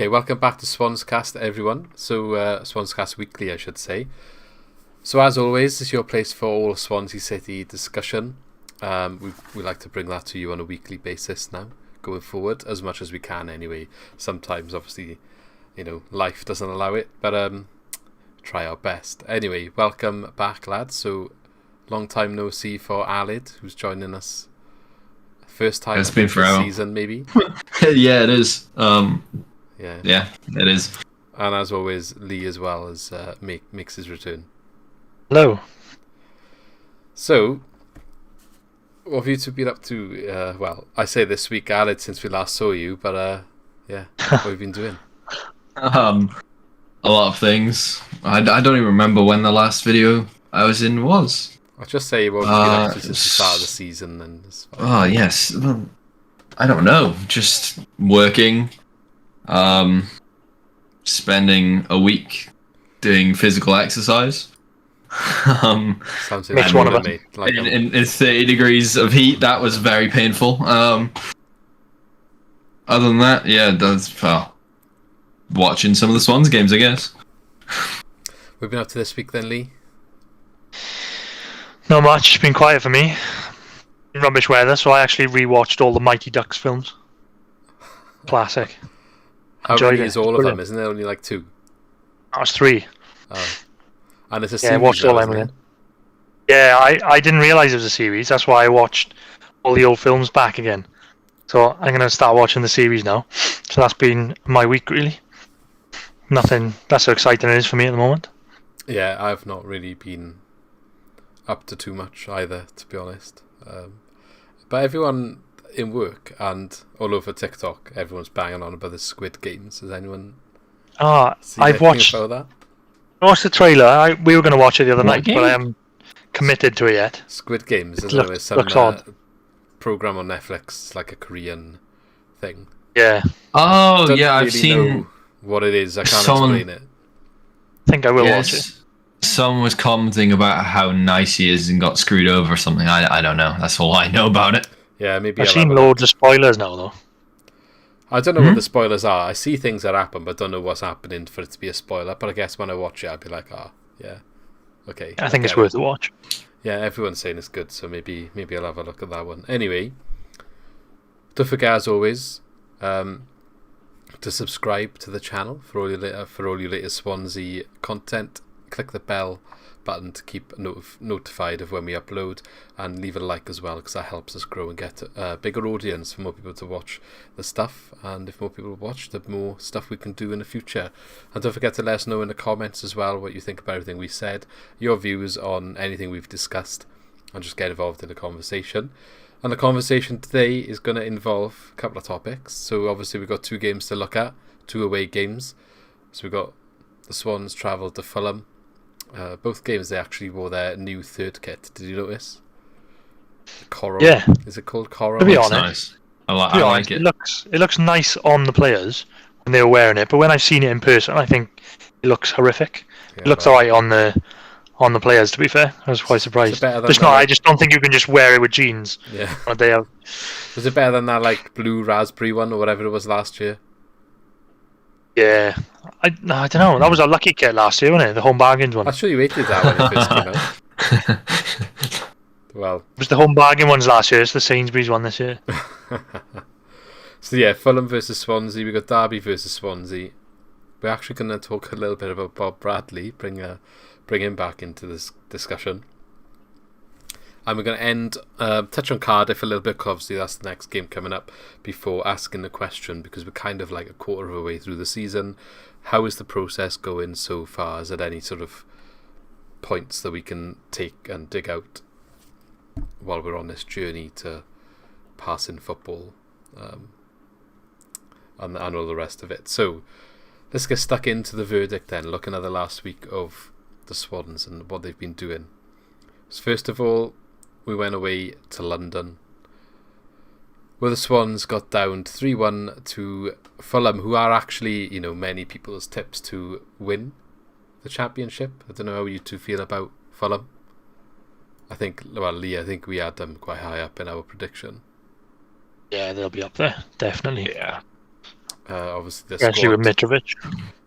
Okay, welcome back to Swans Cast, everyone. So, Swans Cast Weekly, I should say. So, as always, this is your place for all Swansea City discussion. We like to bring that to you on a weekly basis now, going forward, as much as we can anyway. Sometimes, obviously, life doesn't allow it, but try our best. Anyway, welcome back, lads. So, long time no see for Alid, who's joining us. First time it's been this season, maybe. Yeah, it is. Yeah, it is. And as always, Lee as well as makes his return. Hello. So, what have you two been up to? Well, I say this week, Alid, since we last saw you, but what have you been doing? A lot of things. I don't even remember when the last video I was in was. I'll just say what have you been up to since the start of the season. And yes. Well, I don't know. Just working. Spending a week doing physical exercise. Sounds Makes one of us. In 30 degrees of heat, that was very painful. Other than that, yeah, that's watching some of the Swans games, I guess. We've been up to this week then, Lee? Not much. It's been quiet for me. Rubbish weather, so I actually rewatched all the Mighty Ducks films. Classic. How many is all of them? Isn't there only like 2? That was 3. Oh. And it's a Yeah, series. I watched all them again. Yeah, I didn't realise it was a series. That's why I watched all the old films back again. So I'm going to start watching the series now. So that's been my week, really. Nothing that's so exciting it is for me at the moment. Yeah, I've not really been up to too much either, to be honest. But everyone in work and all over TikTok, everyone's banging on about the Squid Games. Has anyone I've watched about that? I watched the trailer. We were going to watch it the other night, game? but I haven't committed to it yet. Squid Games, isn't it? It's looks some odd. program on Netflix, like a Korean thing. Yeah. Oh, Don't yeah, I've really seen know what it is. I can't someone- explain it. I think I will watch it. Someone was commenting about how nice he is and got screwed over or something. I don't know. That's all I know about it. Yeah, maybe I've I'll seen have a loads of spoilers now, though. I don't know what the spoilers are. I see things that happen, but don't know what's happening for it to be a spoiler. But I guess when I watch it, I'll be like, yeah, okay. I think it's get it. worth a watch. Yeah, everyone's saying it's good, so maybe I'll have a look at that one. Anyway, don't forget, as always, to subscribe to the channel for all your latest Swansea content. Click the bell button to keep notified of when we upload, and leave a like as well, because that helps us grow and get a bigger audience for more people to watch the stuff. And if more people watch, the more stuff we can do in the future. And don't forget to let us know in the comments as well what you think about everything we said, your views on anything we've discussed, and just get involved in the conversation. And the conversation today is going to involve a couple of topics. So obviously we've got 2 games to look at, 2 away games. So we've got the Swans travelled to Fulham. Both games they actually wore their new third kit. Did you notice? Coral. Yeah. Is it called Coral? To be Looks honest, nice. I like it. It looks nice on the players when they were wearing it, but when I've seen it in person, I think it looks horrific. Yeah, It looks alright on the players. To be fair, I was quite surprised. better than It's the, not. like- I just don't think you can just wear it with jeans Yeah. on a day out. Was it better than that like blue raspberry one or whatever it was last year? Yeah, I don't know. That was a lucky kit last year, wasn't it? The home bargains one. I'm sure you hated that when it first came out. Well, It was the home bargain ones last year. It's the Sainsbury's one this year. so yeah, Fulham versus Swansea. We got Derby versus Swansea. We're actually going to talk a little bit about Bob Bradley. Bring him back into this discussion. And we're going to end, touch on Cardiff a little bit, 'cause obviously that's the next game coming up, before asking the question, because we're kind of like a quarter of the way through the season. How is the process going so far? Is there any sort of points that we can take and dig out while we're on this journey to passing football, and all the rest of it? So let's get stuck into the verdict then, looking at the last week of the Swans and what they've been doing. So first of all, we went away to London, where the Swans got down 3-1 to Fulham, who are actually, many people's tips to win the championship. I don't know how you two feel about Fulham. Lee, I think we had them quite high up in our prediction. Yeah, they'll be up there, definitely. Yeah. Obviously, the Especially with Mitrovic.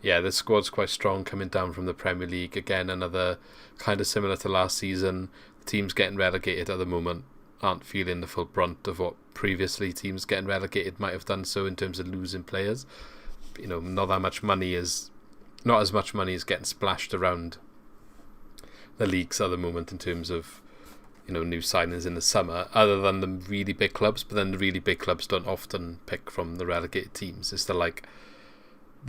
Yeah, the squad's quite strong coming down from the Premier League. Again, another kind of similar to last season. The teams getting relegated at the moment aren't feeling the full brunt of what previously teams getting relegated might have done so in terms of losing players. Not as much money is getting splashed around the leagues at the moment in terms of new signings in the summer, other than the really big clubs. But then the really big clubs don't often pick from the relegated teams. It's the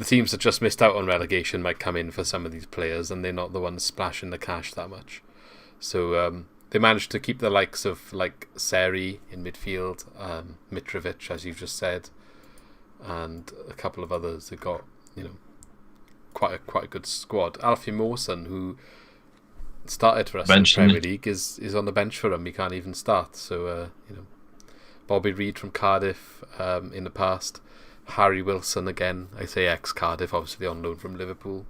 teams that just missed out on relegation might come in for some of these players, and they're not the ones splashing the cash that much. So they managed to keep the likes of Seri in midfield, Mitrovic, as you've just said, and a couple of others. They got quite a good squad. Alfie Mawson, who started for us in the Premier League, is on the bench for him. He can't even start. So Bobby Reid from Cardiff in the past. Harry Wilson again, I say ex-Cardiff, obviously on loan from Liverpool.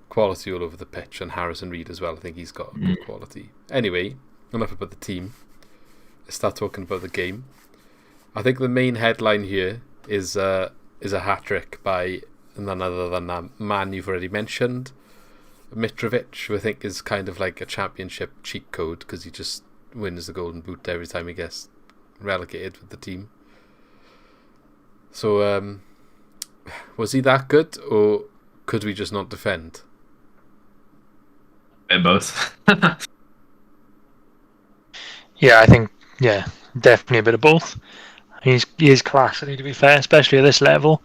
Quality all over the pitch, and Harrison Reed as well. I think he's got good quality. Anyway, enough about the team. Let's start talking about the game. I think the main headline here is a hat-trick by none other than that man you've already mentioned, Mitrovic, who I think is kind of like a championship cheat code because he just wins the Golden Boot every time he gets relegated with the team. So, was he that good, or could we just not defend? Both. Yeah, I think definitely a bit of both. He is class, to be fair, especially at this level.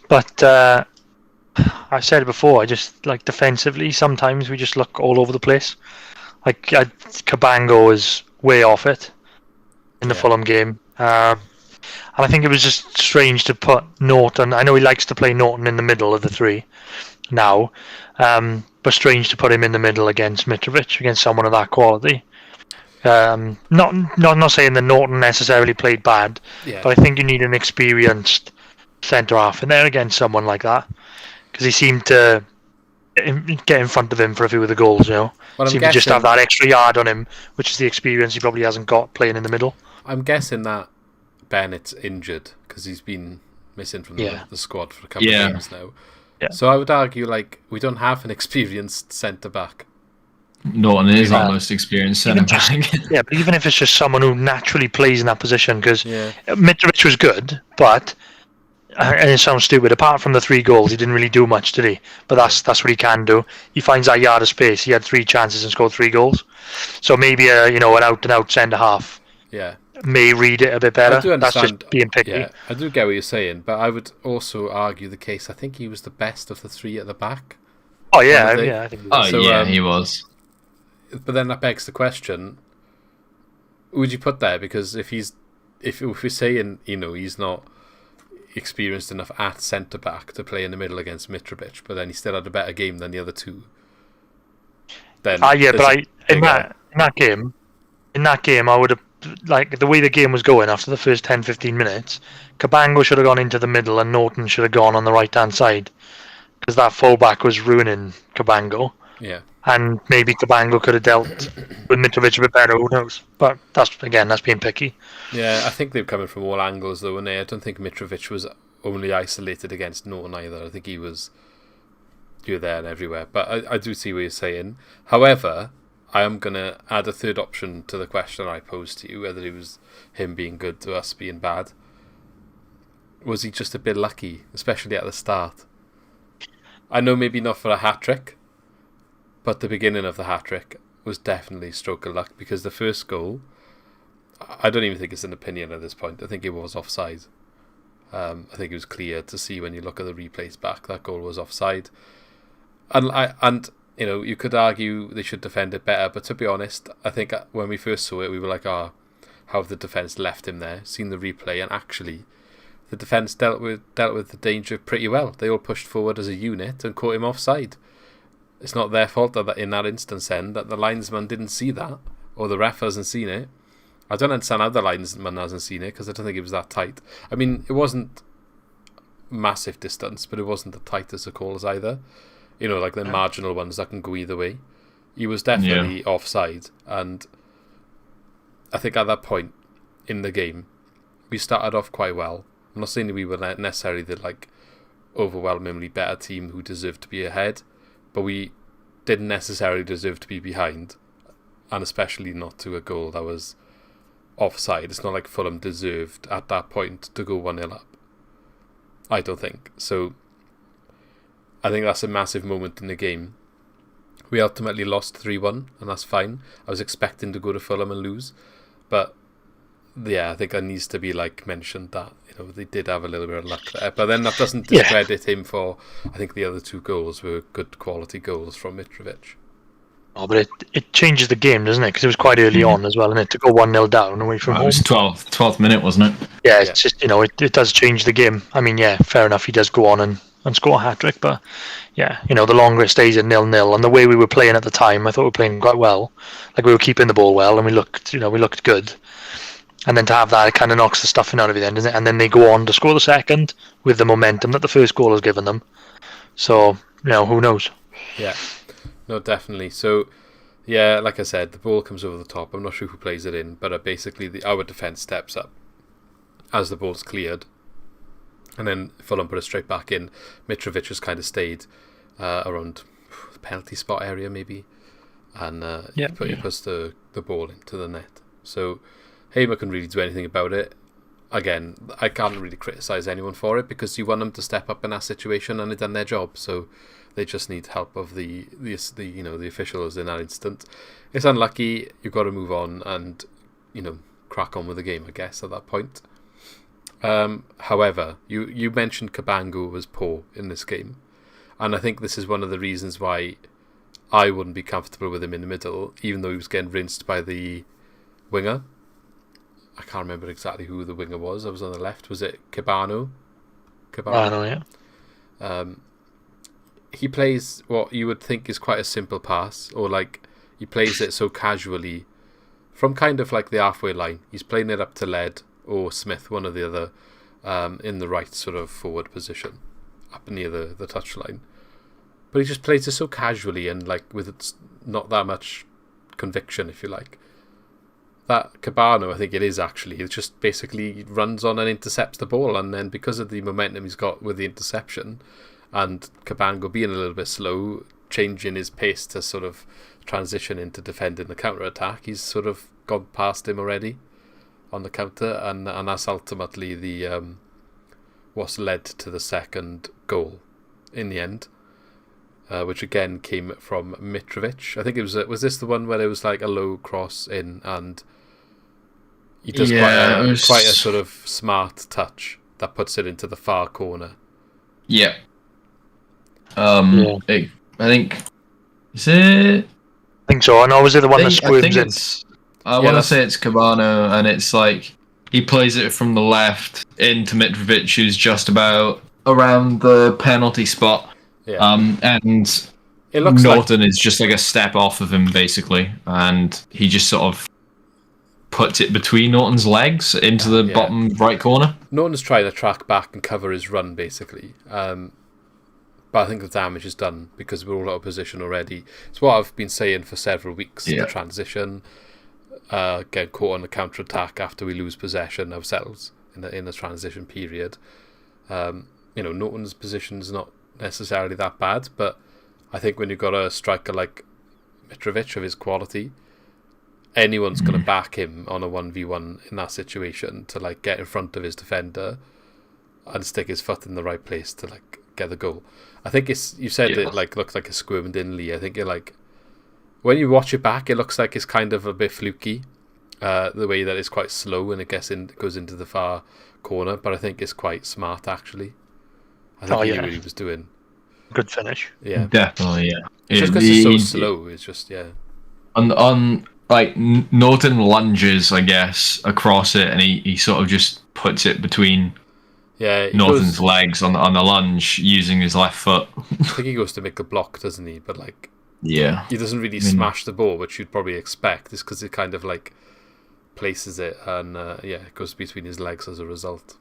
But I said it before, I just defensively, sometimes we just look all over the place. Cabango is way off it in the Fulham game. And I think it was just strange to put Norton. I know he likes to play Norton in the middle of the three now, but strange to put him in the middle against Mitrovic, against someone of that quality. Not saying that Norton necessarily played bad, but I think you need an experienced centre half in there against someone like that, because he seemed to get in front of him for a few of the goals. Seemed to just have that extra yard on him, which is the experience he probably hasn't got playing in the middle. I'm guessing that Bennett's injured because he's been missing from the squad for a couple of games now. Yeah. So I would argue we don't have an experienced centre back. Norton is our most experienced centre back. Yeah, but even if it's just someone who naturally plays in that position, because Mitrovic was good, but and it sounds stupid, apart from the 3 goals, he didn't really do much, did he? But that's what he can do. He finds that yard of space. He had 3 chances and scored 3 goals. So maybe an out-and-out centre half. Yeah. May read it a bit better. I do understand, that's just being picky. Yeah, I do get what you're saying, but I would also argue the case. I think he was the best of the 3 at the back. Oh yeah, I think. He was. But then that begs the question: who would you put there? Because if we're saying he's not experienced enough at centre back to play in the middle against Mitrovic, but then he still had a better game than the other 2. Then in that game, I would have. The way the game was going after the first 10-15 minutes, Cabango should have gone into the middle and Norton should have gone on the right-hand side, because that fullback was ruining Cabango. Yeah. And maybe Cabango could have dealt with Mitrovic a bit better, who knows? But that's being picky. Yeah, I think they're coming from all angles though, and I don't think Mitrovic was only isolated against Norton either. I think he was there and everywhere. But I do see what you're saying. However, I am going to add a third option to the question I posed to you, whether it was him being good to us being bad. Was he just a bit lucky, especially at the start? I know maybe not for a hat-trick, but the beginning of the hat-trick was definitely stroke of luck, because the first goal, I don't even think it's an opinion at this point. I think it was offside. I think it was clear to see when you look at the replays back, that goal was offside. And you could argue they should defend it better, but to be honest, I think when we first saw it, we were like, how have the defence left him there? Seen the replay, and actually, the defence dealt with the danger pretty well. They all pushed forward as a unit and caught him offside. It's not their fault that in that instance then that the linesman didn't see that, or the ref hasn't seen it. I don't understand how the linesman hasn't seen it, because I don't think it was that tight. I mean, it wasn't massive distance, but it wasn't the tightest of calls either. Like the marginal ones that can go either way. He was definitely offside, and I think at that point in the game, we started off quite well. I'm not saying that we were necessarily the like overwhelmingly better team who deserved to be ahead, but we didn't necessarily deserve to be behind, and especially not to a goal that was offside. It's not like Fulham deserved at that point to go 1-0 up. I don't think. So I think that's a massive moment in the game. We ultimately lost 3-1, and that's fine. I was expecting to go to Fulham and lose, but yeah, I think that needs to be like mentioned that they did have a little bit of luck there. But then that doesn't discredit him for, I think the other 2 goals were good quality goals from Mitrovic. Oh, but it changes the game, doesn't it? Because it was quite early on as well, and it to go 1-0 down away from home. It was 12th minute, wasn't it? Yeah, it's just it does change the game. I mean, yeah, fair enough. He does go on and score a hat trick, but yeah, the longer it stays at 0-0, and the way we were playing at the time, I thought we were playing quite well. Like we were keeping the ball well, and we looked good. And then to have that, it kind of knocks the stuffing out of it, then, doesn't it? And then they go on to score the second with the momentum that the first goal has given them. So who knows? Yeah. No, definitely. So, yeah, like I said, the ball comes over the top. I'm not sure who plays it in, but basically our defence steps up as the ball's cleared. And then Fulham put it straight back in. Mitrovic has kind of stayed around the penalty spot area, maybe. And he puts the ball into the net. So, Hamer can really do anything about it. Again, I can't really criticise anyone for it because you want them to step up in that situation and they've done their job. So they just need help of the officials in that instant. It's unlucky. You've got to move on and crack on with the game, I guess, at that point. However, you mentioned Cabango was poor in this game, and I think this is one of the reasons why I wouldn't be comfortable with him in the middle, even though he was getting rinsed by the winger. I can't remember exactly who the winger was. I was on the left. Was it Cabano? Cabano, yeah. He plays what you would think is quite a simple pass, or like he plays it so casually from kind of like the halfway line. He's playing it up to Led or Smith, one or the other, in the right sort of forward position, up near the touchline. But he just plays it so casually and like with not that much conviction, if you like. That Cabano, I think it is actually, it just basically runs on and intercepts the ball, and then because of the momentum he's got with the interception and Cabango being a little bit slow, changing his pace to sort of transition into defending the counter-attack, he's sort of gone past him already on the counter, and that's ultimately the what's led to the second goal in the end, which again came from Mitrovic. I think it was this the one where it was like a low cross in and he does quite a sort of smart touch that puts it into the far corner. Yeah. I think is it? I think so. I know. Was it the one that squirms in? I want to say it's Cabano, and it's like he plays it from the left into Mitrovic, who's just about around the penalty spot. Yeah. And it looks Norton is just like a step off of him, basically, and he just sort of puts it between Norton's legs into the bottom right corner. Norton's trying to track back and cover his run, basically. But I think the damage is done because we're all out of position already. It's what I've been saying for several weeks. The transition, get caught on the counter-attack after we lose possession ourselves in the transition period. Norton's position is not necessarily that bad, but I think when you've got a striker like Mitrovic of his quality, anyone's going to back him on a 1v1 in that situation to like get in front of his defender and stick his foot in the right place to like get the goal. I think you said it like looked like a squirmed in, Lee. I think it like when you watch it back, it looks like it's kind of a bit fluky, the way that it's quite slow and it goes into the far corner. But I think it's quite smart actually. I think he really was doing good finish. Yeah, definitely. Yeah, it's just because it's so slow. It's just on like Norton lunges, I guess, across it, and he sort of just puts it between Norton's legs on the lunge using his left foot. I think he goes to make the block, doesn't he? But like, he doesn't really smash the ball, which you'd probably expect, is because it kind of like places it, and it goes between his legs as a result.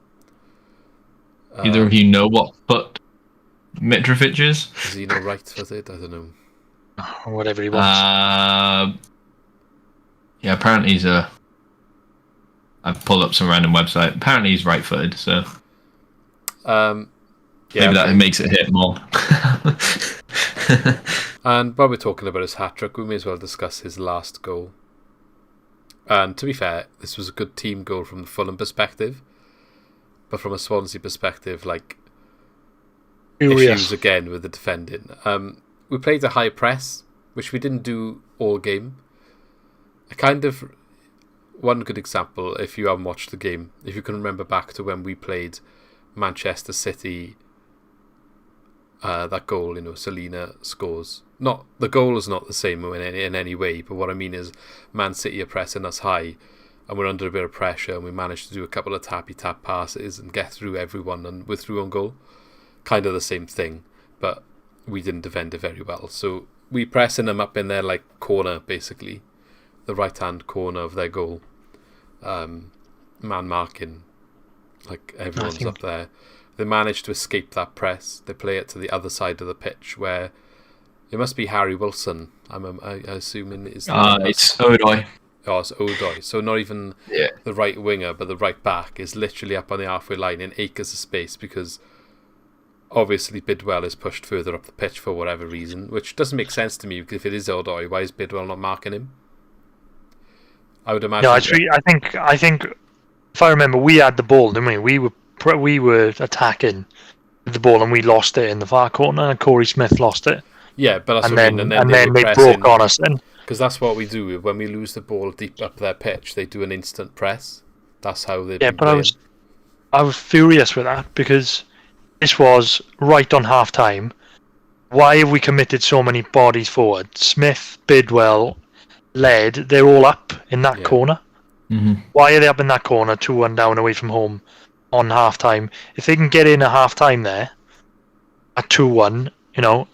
Either of you know what foot Mitrovic is? Is he no right-footed? I don't know. Whatever he wants. Apparently he's I've pulled up some random website. Apparently he's right-footed, so Maybe that makes it hit more. And while we're talking about his hat-trick, we may as well discuss his last goal. And to be fair, this was a good team goal from the Fulham perspective. But from a Swansea perspective, issues again with the defending. We played a high press, which we didn't do all game. One good example, if you haven't watched the game, if you can remember back to when we played Manchester City, that goal, Selena scores. The goal is not the same in any way, but what I mean is Man City are pressing us high and we're under a bit of pressure and we managed to do a couple of tappy-tap passes and get through everyone and we're through on goal. Kind of the same thing, but we didn't defend it very well. So we pressing them up in their corner, basically. The right-hand corner of their goal. Man marking. Everyone's up there. They managed to escape that press. They play it to the other side of the pitch where it must be Harry Wilson. I'm assuming it's Odoi. Oh, it's Odoi. So not even the right winger, but the right back is literally up on the halfway line in acres of space because obviously Bidwell is pushed further up the pitch for whatever reason, which doesn't make sense to me because if it is Odoi, why is Bidwell not marking him? I would imagine. No, I think if I remember, we had the ball, didn't we? We were attacking the ball and we lost it in the far corner, and Corey Smith lost it. Yeah, but that's and what I then, mean. And then they broke on us then. Because that's what we do. When we lose the ball deep up their pitch, they do an instant press. That's how they. Yeah, but I was furious with that because this was right on half time. Why have we committed so many bodies forward? Smith, Bidwell, Led, they're all up in that corner. Mm-hmm. Why are they up in that corner, 2-1 down away from home on half time? If they can get in at half time there at 2-1, we're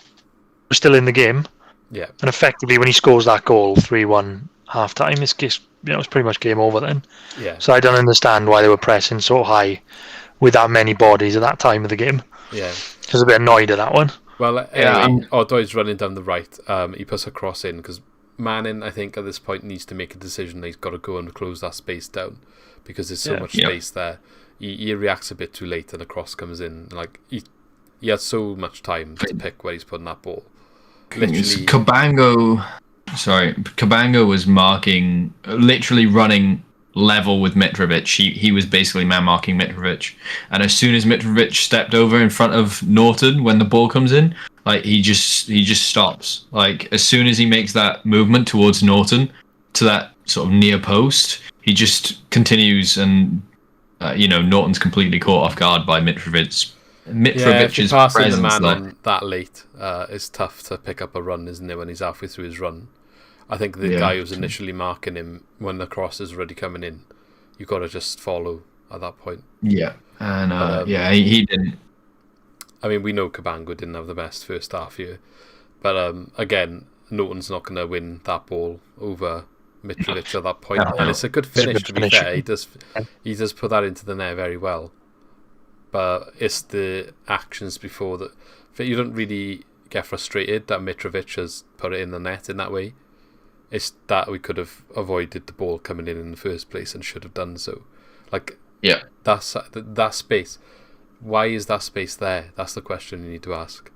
still in the game. Yeah. And effectively, when he scores that goal, 3-1 half time, it's pretty much game over then. Yeah. So I don't understand why they were pressing so high with that many bodies at that time of the game. Yeah. Just a bit annoyed at that one. Well, anyway, Odoi's running down the right. He puts a cross in because Manning, I think, at this point needs to make a decision. He's got to go and close that space down because there's so much space there. He reacts a bit too late and the cross comes in. He has so much time to pick where he's putting that ball. Literally, Cabango was marking, literally running level with Mitrovic. He was basically man marking Mitrovic, and as soon as Mitrovic stepped over in front of Norton when the ball comes in, he just stops. As soon as he makes that movement towards Norton to that sort of near post, he just continues, and Norton's completely caught off guard by Mitrovic's passing presence. The man on that late is tough to pick up a run, isn't it? When he's halfway through his run, I think the guy who's initially marking him when the cross is already coming in, you've got to just follow at that point. Yeah, and he didn't. I mean, we know Cabango didn't have the best first half here, but again, Norton's not going to win that ball over Mitrovic at that point, and it's a good finish. To be fair, he does put that into the net very well. But it's the actions before that. You don't really get frustrated that Mitrovic has put it in the net in that way. It's that we could have avoided the ball coming in the first place and should have done so. That space. Why is that space there? That's the question you need to ask.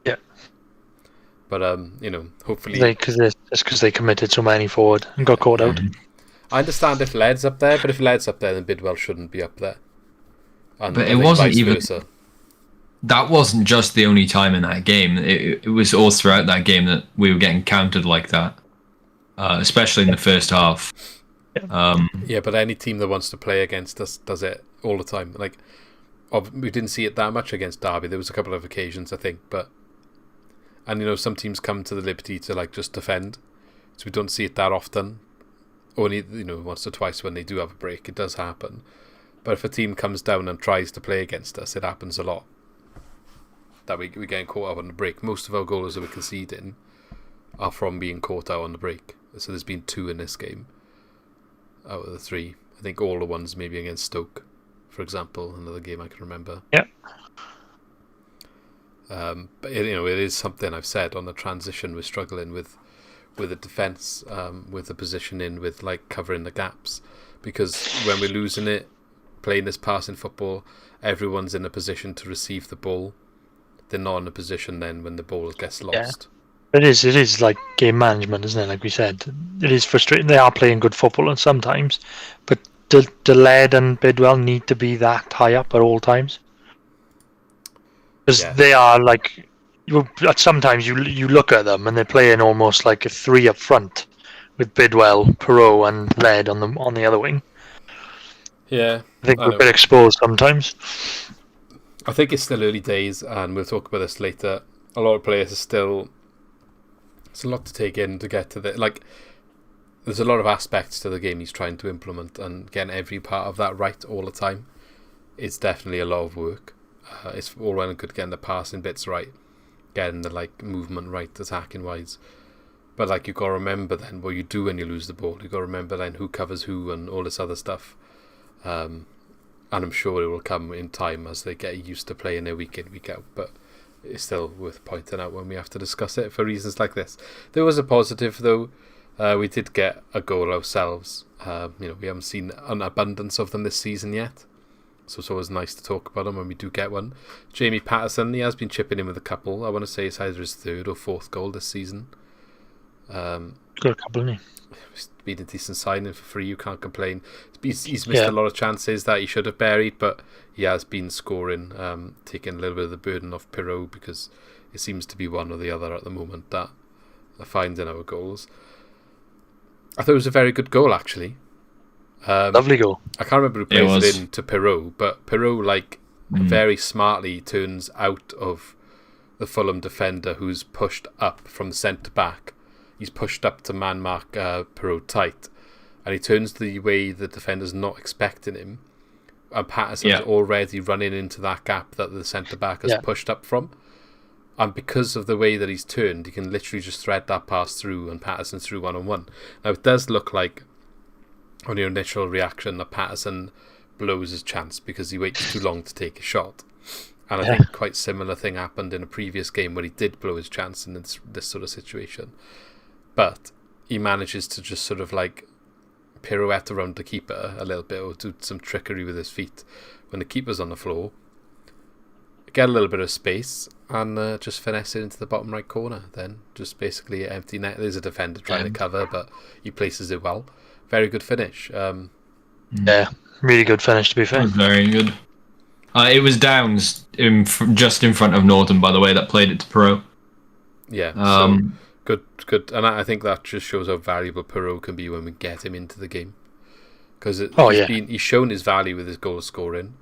Yeah. But hopefully because they committed so many forward and got caught out. I understand if Led's up there, but if Led's up there, then Bidwell shouldn't be up there. And but it wasn't even. That wasn't just the only time in that game. It was all throughout that game that we were getting countered like that, especially in the first half. But any team that wants to play against us does it all the time. We didn't see it that much against Derby. There was a couple of occasions, I think, and some teams come to the liberty to just defend, so we don't see it that often. Only once or twice when they do have a break, it does happen. But if a team comes down and tries to play against us, it happens a lot. That we get caught out on the break. Most of our goals that we're conceding are from being caught out on the break. So there's been 2 in this game out of the 3. I think all the ones maybe against Stoke, for example, another game I can remember. Yeah. But it is something I've said on the transition. We're struggling with the defence, with the positioning, with covering the gaps, because when we're losing it, playing this passing football, everyone's in a position to receive the ball. They're not in a position then when the ball gets lost. It is like game management, isn't it? Like we said, it is frustrating. They are playing good football and sometimes, but the Laird and Bidwell need to be that high up at all times. Because they are like, sometimes you look at them and they're playing almost like a 3 up front with Bidwell, Perot, and Laird on the other wing. Yeah, I think we're a bit exposed sometimes. I think it's still early days, and we'll talk about this later. A lot of players are still. It's a lot to take in to get to the There's a lot of aspects to the game he's trying to implement, and getting every part of that right all the time. It's definitely a lot of work. It's all well and good getting the passing bits right, getting the movement right, attacking wise. But you've got to remember then what you do when you lose the ball. You've got to remember then who covers who and all this other stuff. And I'm sure it will come in time as they get used to playing their week in, week out. But it's still worth pointing out when we have to discuss it for reasons like this. There was a positive though. We did get a goal ourselves. We haven't seen an abundance of them this season yet. So it's always nice to talk about them when we do get one. Jamie Patterson, he has been chipping in with a couple. I want to say it's either his 3rd or 4th goal this season. Got a couple, hasn't he? It's been a decent signing for free, you can't complain. He's missed a lot of chances that he should have buried, but he has been scoring, taking a little bit of the burden off Perot, because it seems to be one or the other at the moment that are finding our goals. I thought it was a very good goal, actually. Lovely goal. I can't remember who plays it in to Perot, but Perot very smartly turns out of the Fulham defender who's pushed up from the centre back. He's pushed up to man mark Perot tight, and he turns the way the defender's not expecting him, and Patterson's already running into that gap that the centre back has pushed up from. And because of the way that he's turned, he can literally just thread that pass through, and Patterson's through 1-on-1. Now, it does look like, on your initial reaction, that Patterson blows his chance because he waits too long to take a shot. And I think quite similar thing happened in a previous game where he did blow his chance in this sort of situation. But he manages to just sort of pirouette around the keeper a little bit, or do some trickery with his feet when the keeper's on the floor, get a little bit of space, and just finesse it into the bottom right corner. Then just basically empty net. There's a defender trying to cover, but he places it well. Very good finish. Yeah, really good finish, to be fair. Very good. It was Downs just in front of Norton, by the way, that played it to Perot. Yeah, so good. And I think that just shows how valuable Perot can be when we get him into the game. Because he's shown his value with his goal scoring,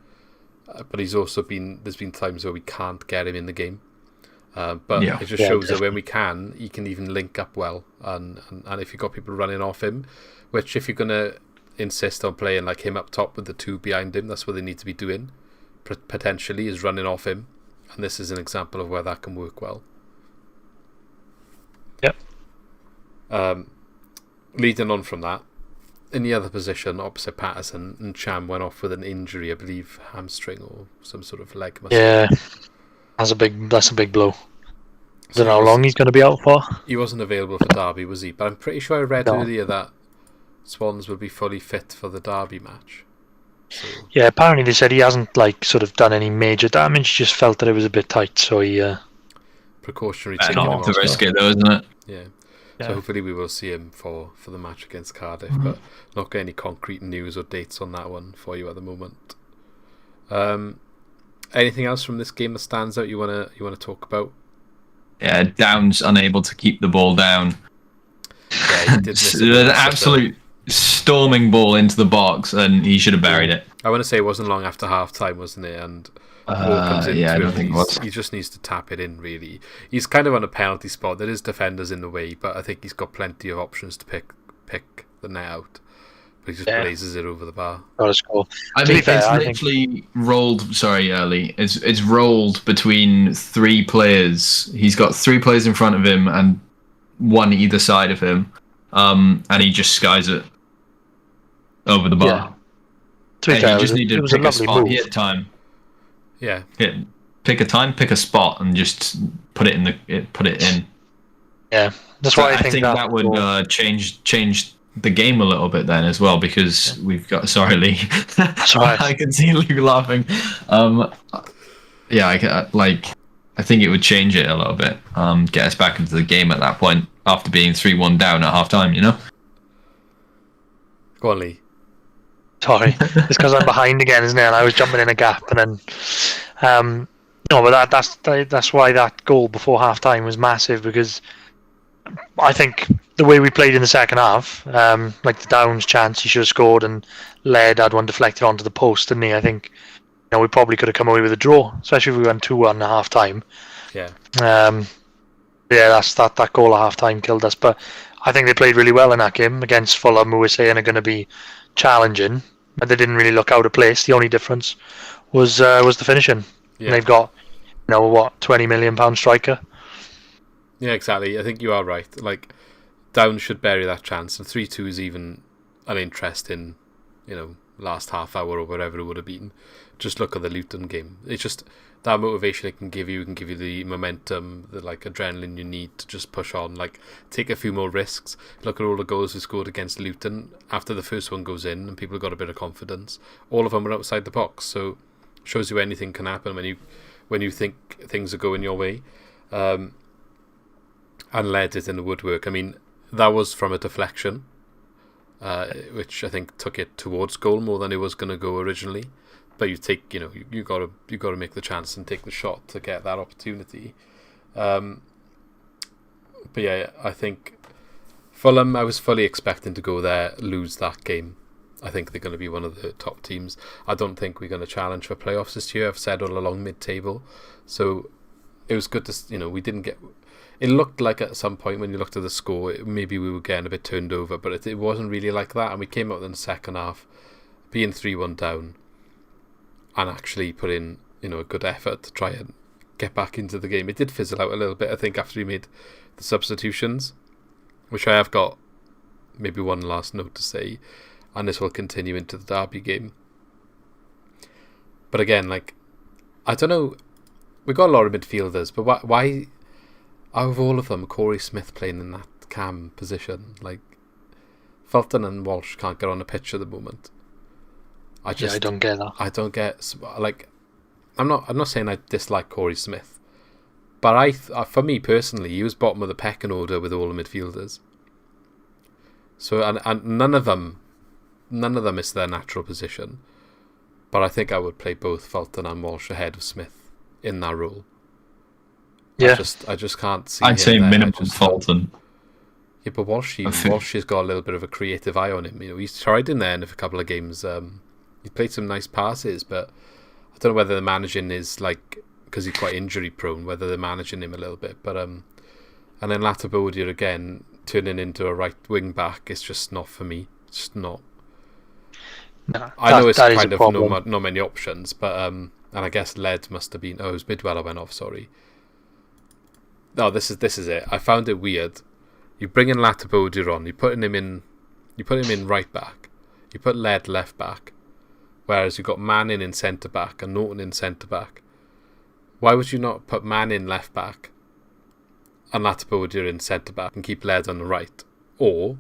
but there's been times where we can't get him in the game. But it just shows that when we can, he can even link up well. And if you've got people running off him, which if you're going to insist on playing him up top with the 2 behind him, that's what they need to be doing, potentially, is running off him. And this is an example of where that can work well. Yep. Leading on from that, in the other position opposite Patterson, and Cham went off with an injury, I believe hamstring or some sort of leg muscle. Yeah, that's a big blow. I don't know how long he's going to be out for. He wasn't available for Derby, was he? But I'm pretty sure I read earlier that Swans will be fully fit for the Derby match. So. Yeah, apparently they said he hasn't sort of done any major damage. Just felt that it was a bit tight, so he precautionary. Not to risk it, though, isn't it? Yeah. So hopefully we will see him for the match against Cardiff, but not get any concrete news or dates on that one for you at the moment. Anything else from this game that stands out you want to talk about? Yeah, Downs unable to keep the ball down. Yeah, he did miss an absolute storming ball into the box, and he should have buried it. I want to say it wasn't long after half time, wasn't it? And comes in I don't think it was. He just needs to tap it in, really. He's kind of on a penalty spot. There is defenders in the way, but I think he's got plenty of options to pick the net out. But he just blazes it over the bar. That is cool. I mean, it's literally rolled. Sorry, Early. It's rolled between 3 players. He's got 3 players in front of him and 1 either side of him, and he just skies it over the bar. Yeah. You just need to pick a spot. He had time. Yeah. Pick a time, pick a spot, and just put it in. Yeah, that's why I think that would change the game a little bit then as well, because we've got Lee. Sorry. I can see Luke laughing. I think it would change it a little bit. Get us back into the game at that point after being 3-1 down at half time. Go on, Lee. Sorry, it's because I'm behind again, isn't it? And I was jumping in a gap, and then no, but that's why that goal before half time was massive, because I think the way we played in the second half, like the Downs chance he should have scored, and Laird had one deflected onto the post, didn't he? I think we probably could have come away with a draw, especially if we went 2-1 at half time. Yeah. That goal at half time killed us, but I think they played really well in that game against Fulham, who we're saying are going to be challenging, but they didn't really look out of place. The only difference was the finishing. Yeah. And they've got, £20 million striker. Yeah, exactly. I think you are right. Like, Downs should bury that chance, and 3-2 is even an interesting, last half hour or whatever it would have been. Just look at the Luton game. It's just that motivation it can give you. It can give you the momentum, the adrenaline you need to just push on. Take a few more risks. Look at all the goals we scored against Luton. After the first one goes in, and people have got a bit of confidence. All of them are outside the box, so shows you anything can happen when you think things are going your way. And led it in the woodwork. I mean, that was from a deflection, which I think took it towards goal more than it was going to go originally. But you take, you got to make the chance and take the shot to get that opportunity. But yeah, I think Fulham, I was fully expecting to go there, lose that game. I think they're going to be one of the top teams. I don't think we're going to challenge for playoffs this year. I've said all along mid-table. So it was good to, we didn't get... It looked like at some point when you looked at the score, maybe we were getting a bit turned over, but it wasn't really like that. And we came out in the second half, being 3-1 down, and actually put in, a good effort to try and get back into the game. It did fizzle out a little bit, I think, after we made the substitutions, which I have got maybe one last note to say, and this will continue into the Derby game. But again, I don't know, we got a lot of midfielders, but why out of all of them, Corey Smith playing in that cam position? Fulton and Walsh can't get on the pitch at the moment. I don't get that. I don't get, I'm not saying I dislike Corey Smith, but for me personally, he was bottom of the pecking order with all the midfielders. So and none of them is their natural position, but I think I would play both Fulton and Walsh ahead of Smith in that role. Yeah, I just can't see. I'd say minimum Fulton. Yeah, but Walsh has got a little bit of a creative eye on him. He's tried in there in a couple of games. He played some nice passes, but I don't know whether the managing is because he's quite injury prone. Whether they're managing him a little bit, but and then Latibodia again turning into a right wing back. It's just not for me. It's just not. No, I know it's kind of not many options, but and I guess Led must have been. Oh, it was Bidwell I went off. Sorry. No, this is it. I found it weird. You bring in Latibodia on. You put him in right back. You put Led left back. Whereas you've got Manning in centre back and Norton in centre back. Why would you not put Manning left back and Latibodia in centre back and keep Led on the right? Or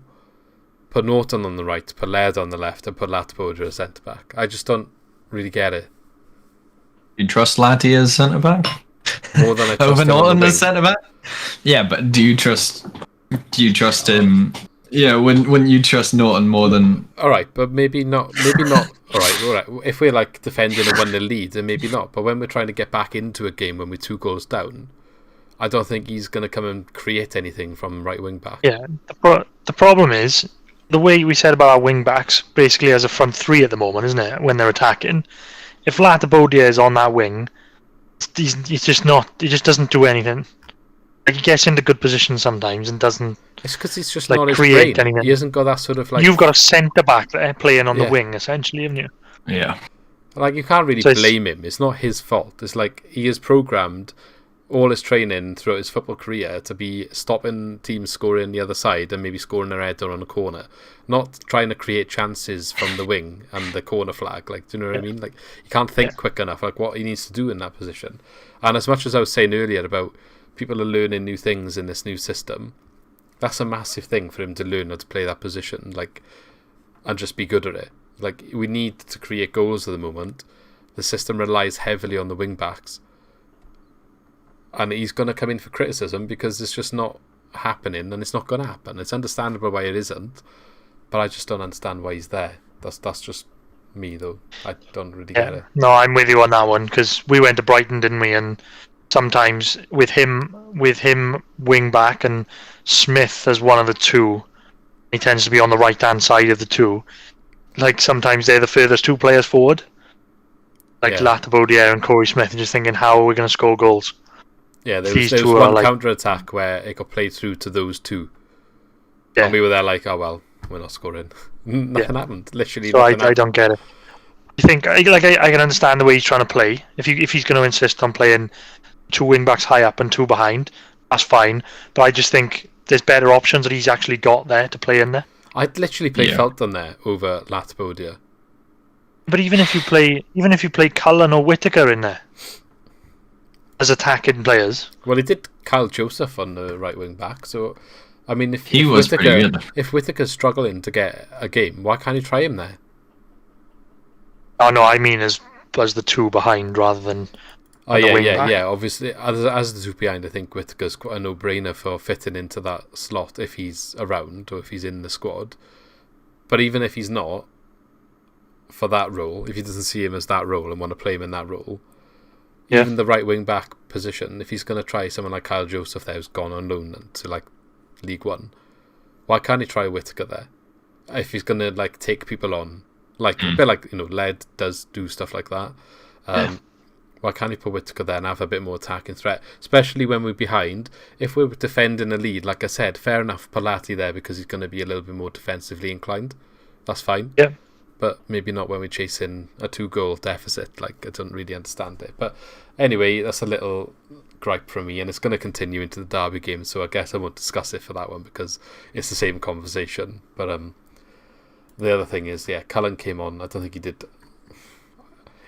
put Norton on the right, put Led on the left, and put Latibodia as centre back. I just don't really get it. You trust Lati as centre back? More than I trust over him Norton as centre back? Yeah, but do you trust him? Yeah, wouldn't you trust Norton more than? All right, but maybe not. All right. If we're defending a 1-0 lead, then maybe not. But when we're trying to get back into a game when we're 2 goals down, I don't think he's going to come and create anything from right wing back. Yeah, the problem is the way we said about our wing backs basically as a front three at the moment, isn't it? When they're attacking, if Latibodia is on that wing, he's just not. He just doesn't do anything. He gets into good positions sometimes and doesn't. It's because he's just not his brain. Anything. He hasn't got that sort of You've got a centre back there playing on the wing, essentially, haven't you? Yeah. You can't really blame him. It's not his fault. It's he is programmed all his training throughout his football career to be stopping teams scoring the other side and maybe scoring their header on a corner, not trying to create chances from the wing and the corner flag. Do you know what I mean? He can't think quick enough. What he needs to do in that position. And as much as I was saying earlier about people are learning new things in this new system, That's a massive thing for him to learn how to play that position, like, and just be good at it. Like, we need to create goals at the moment. The system relies heavily on the wing backs, and he's going to come in for criticism because it's just not happening, and it's not going to happen. It's understandable why it isn't, but I just don't understand why he's there. That's just me, though. I don't really get it. No, I'm with you on that one, because we went to Brighton, didn't we? And sometimes with him wing back and Smith as one of the two, he tends to be on the right hand side of the two. Like, sometimes they're the furthest two players forward, like Latibeaudiere and Corey Smith, and just thinking, how are we going to score goals? Yeah, there was one counter attack where it got played through to those two, and we were there like, oh well, we're not scoring. Nothing happened. Literally, so I don't get it. I think I can understand the way he's trying to play. If he's going to insist on playing two wing backs high up and two behind, that's fine. But I just think there's better options that he's actually got there to play in there. I'd literally play Felton there over Latibeaudiere. But even if you play Cullen or Whittaker in there as attacking players, well, he did Kyle Joseph on the right wing back. So, I mean, if Whittaker's struggling to get a game, why can't you try him there? Oh no, I mean as the two behind rather than. Oh yeah. Obviously, as the two behind, I think Whittaker's quite a no-brainer for fitting into that slot if he's around or if he's in the squad. But even if he's not, for that role, if he doesn't see him as that role and want to play him in that role, even the right wing back position, if he's going to try someone like Kyle Joseph there who's gone on loan to like League One, why can't he try Whittaker there? If he's going to like take people on, like a bit like Led does do stuff like that. Why can't he put Whittaker there and have a bit more attacking threat, especially when we're behind? If we're defending a lead, like I said, fair enough, Pilati there because he's going to be a little bit more defensively inclined. That's fine. Yeah. But maybe not when we're chasing a 2-goal deficit. Like, I don't really understand it. But anyway, that's a little gripe from me, and it's going to continue into the Derby game, so I guess I won't discuss it for that one because it's the same conversation. But the other thing is, Cullen came on. I don't think he did.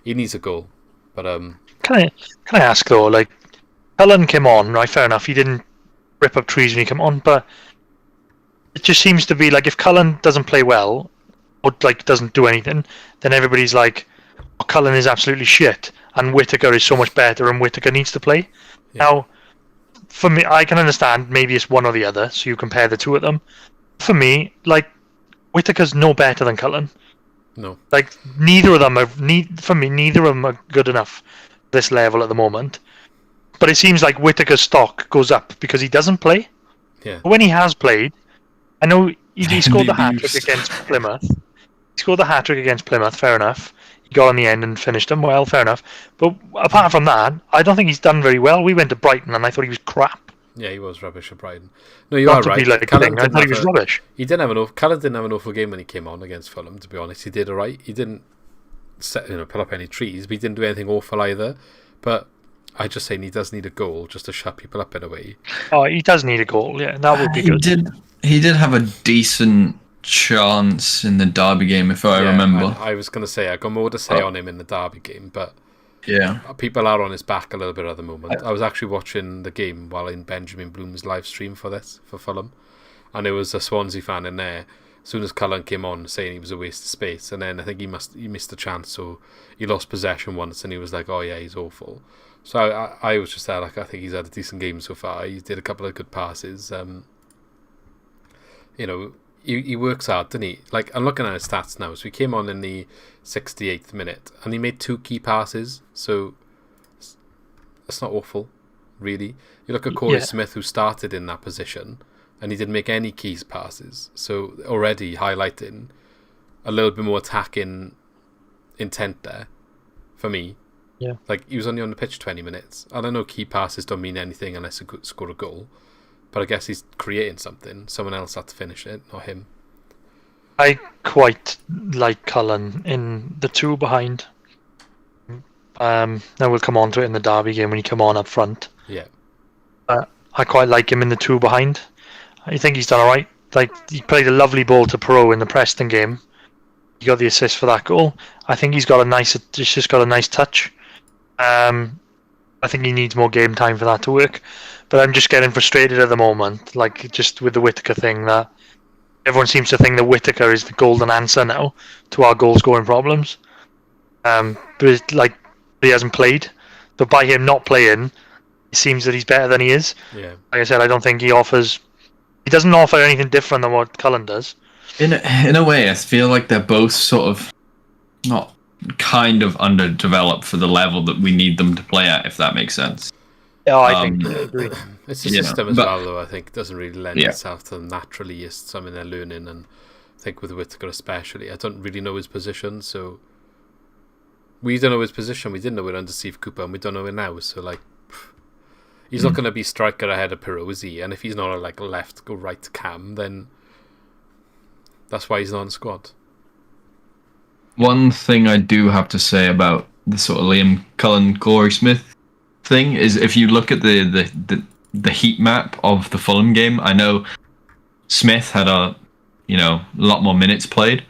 He needs a goal. But can I ask though? Like, Cullen came on, right? Fair enough. He didn't rip up trees when he came on, but it just seems to be like if Cullen doesn't play well or like doesn't do anything, then everybody's like, oh, Cullen is absolutely shit, and Whittaker is so much better, and Whittaker needs to play. Yeah. Now, for me, I can understand maybe it's one or the other, so you compare the two of them. For me, like, Whittaker's no better than Cullen. No. Like, neither of them are good enough this level at the moment. But it seems like Whittaker's stock goes up because he doesn't play. Yeah. But when he has played, I know he scored the hat-trick against Plymouth. He scored the hat-trick against Plymouth, fair enough. He got on the end and finished him, well, fair enough. But apart from that, I don't think he's done very well. We went to Brighton and I thought he was crap. Yeah, he was rubbish at Brighton. No, you are right. I thought he was rubbish. Cullen didn't have an awful game when he came on against Fulham, to be honest. He did alright. He didn't pull up any trees, but he didn't do anything awful either. But I just saying he does need a goal just to shut people up in a way. Oh, he does need a goal, yeah. That would be good. He did have a decent chance in the Derby game, if I remember. I was going to say, I got more to say on him in the Derby game, but people are on his back a little bit at the moment. I was actually watching the game while in Benjamin Bloom's live stream for Fulham, and there was a Swansea fan in there as soon as Cullen came on saying he was a waste of space, and then I think he missed a chance, so he lost possession once, and he was like, oh yeah, he's awful. So I was just there like, I think he's had a decent game so far. He did a couple of good passes. He works hard, doesn't he? Like, I'm looking at his stats now. So he came on in the 68th minute, and he made 2 key passes. So that's not awful, really. You look at Corey Smith, who started in that position, and he didn't make any key passes. So already highlighting a little bit more attacking intent there for me. Yeah. Like, he was only on the pitch 20 minutes. And I know key passes don't mean anything unless you score a goal. But I guess he's creating something. Someone else had to finish it, not him. I quite like Cullen in the 2 behind. Now we'll come on to it in the Derby game when he come on up front. Yeah. I quite like him in the 2 behind. I think he's done alright. Like, he played a lovely ball to Pro in the Preston game. He got the assist for that goal. I think he's just got a nice touch. I think he needs more game time for that to work. But I'm just getting frustrated at the moment, like just with the Whittaker thing, that everyone seems to think that Whittaker is the golden answer now to our goal scoring problems. But he hasn't played. So by him not playing, it seems that he's better than he is. Yeah. Like I said, I don't think he doesn't offer anything different than what Cullen does. In a way, I feel like they're both sort of not kind of underdeveloped for the level that we need them to play at, if that makes sense. Yeah, I agree. It's a system as well, though. I think it doesn't really lend itself to them naturally. It's something they're learning, and I think with Whittaker especially, I don't really know his position, so we don't know his position. We didn't know it under Steve Cooper, and we don't know it now. So he's not going to be striker ahead of Pirou, is he? And if he's not a left or right cam, then that's why he's not in the squad. One thing I do have to say about the sort of Liam Cullen, Corey Smith thing is, if you look at the heat map of the Fulham game, I know Smith had a lot more minutes played,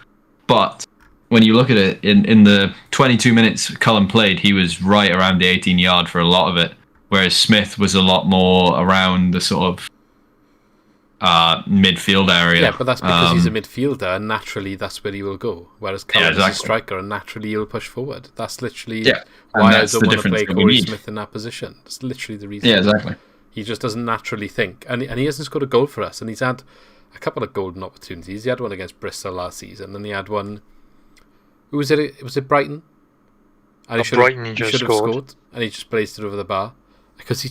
but when you look at it in the 22 minutes Cullen played, he was right around the 18-yard for a lot of it, whereas Smith was a lot more around the sort of midfield area. Yeah, but that's because he's a midfielder, and naturally that's where he will go. Whereas Cullen is a striker, and naturally he'll push forward. That's literally why I don't want to play Corey Smith in that position. That's literally the reason. Yeah, exactly. He just doesn't naturally think, and he hasn't scored a goal for us. And he's had a couple of golden opportunities. He had one against Bristol last season, and he had one. Who was it? Was it Brighton? And he should have scored, and he just placed it over the bar because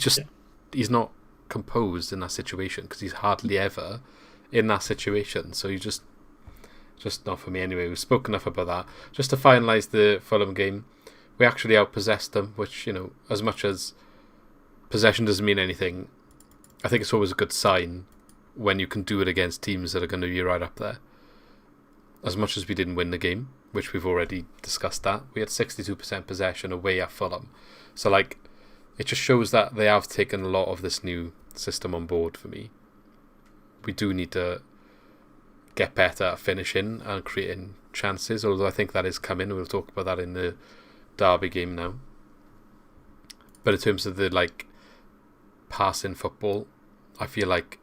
he's not composed in that situation, because he's hardly ever in that situation. So you just not for me anyway. We've spoken enough about that. Just to finalise the Fulham game, we actually outpossessed them, which, as much as possession doesn't mean anything, I think it's always a good sign when you can do it against teams that are going to be right up there. As much as we didn't win the game, which we've already discussed, that we had 62% possession away at Fulham, so it just shows that they have taken a lot of this new system on board. For me, we do need to get better at finishing and creating chances, although I think that is coming. We'll talk about that in the Derby game now. But in terms of the passing football, I feel like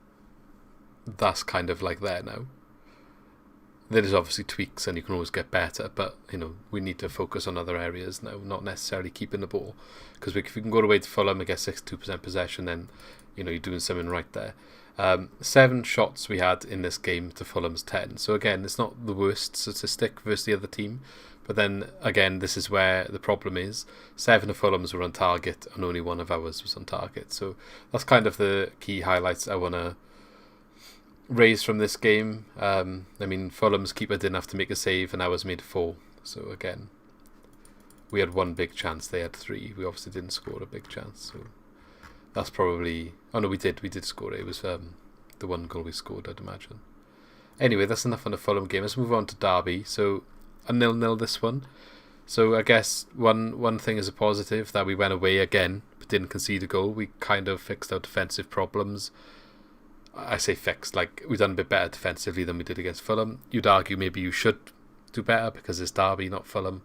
that's kind of there now. There is obviously tweaks, and you can always get better, but we need to focus on other areas now, not necessarily keeping the ball, because if we can go away to Fulham and get 62% possession, then you're doing something right there. 7 shots we had in this game to Fulham's 10, so again, it's not the worst statistic versus the other team, but then again, this is where the problem is. 7 of Fulham's were on target, and only 1 of ours was on target, so that's kind of the key highlights I want to raise from this game. Fulham's keeper didn't have to make a save, and ours made 4. So again, we had 1 big chance, they had 3. We obviously didn't score a big chance, so that's probably... Oh no, we did score it. It was the 1 goal we scored, I'd imagine. Anyway, that's enough on the Fulham game. Let's move on to Derby. So a 0-0 this one. So I guess one thing is a positive, that we went away again but didn't concede a goal. We kind of fixed our defensive problems. I say fixed, we've done a bit better defensively than we did against Fulham. You'd argue maybe you should do better because it's Derby, not Fulham.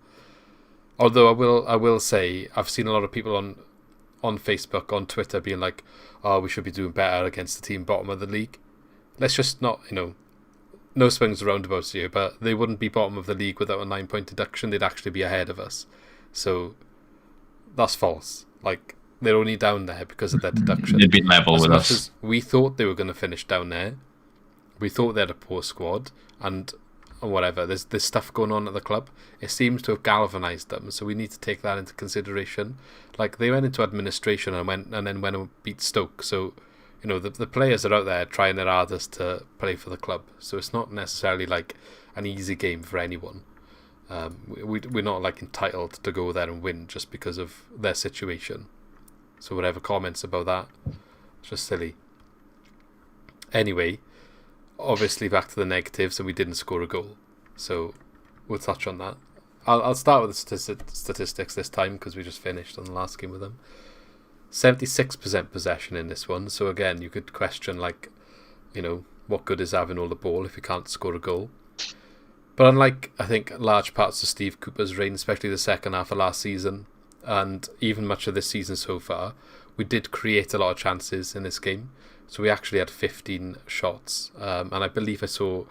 Although I will say, I've seen a lot of people on Facebook, on Twitter, being like, oh, we should be doing better against the team bottom of the league. Let's just not, no swings and roundabouts here, but they wouldn't be bottom of the league without a 9-point deduction. They'd actually be ahead of us. So that's false. They're only down there because of their deduction. They'd be level with us. As we thought they were going to finish down there. We thought they had a poor squad, and whatever. There's stuff going on at the club. It seems to have galvanised them, so we need to take that into consideration. They went into administration and then went and beat Stoke. So, the players are out there trying their hardest to play for the club. So it's not necessarily an easy game for anyone. We're not entitled to go there and win just because of their situation. So whatever comments about that, it's just silly. Anyway, obviously back to the negatives, and we didn't score a goal. So we'll touch on that. I'll start with the statistics this time, because we just finished on the last game with them. 76% possession in this one. So again, you could question what good is having all the ball if you can't score a goal. But unlike, I think, large parts of Steve Cooper's reign, especially the second half of last season, and even much of this season so far, we did create a lot of chances in this game. So we actually had 15 shots, and I believe I saw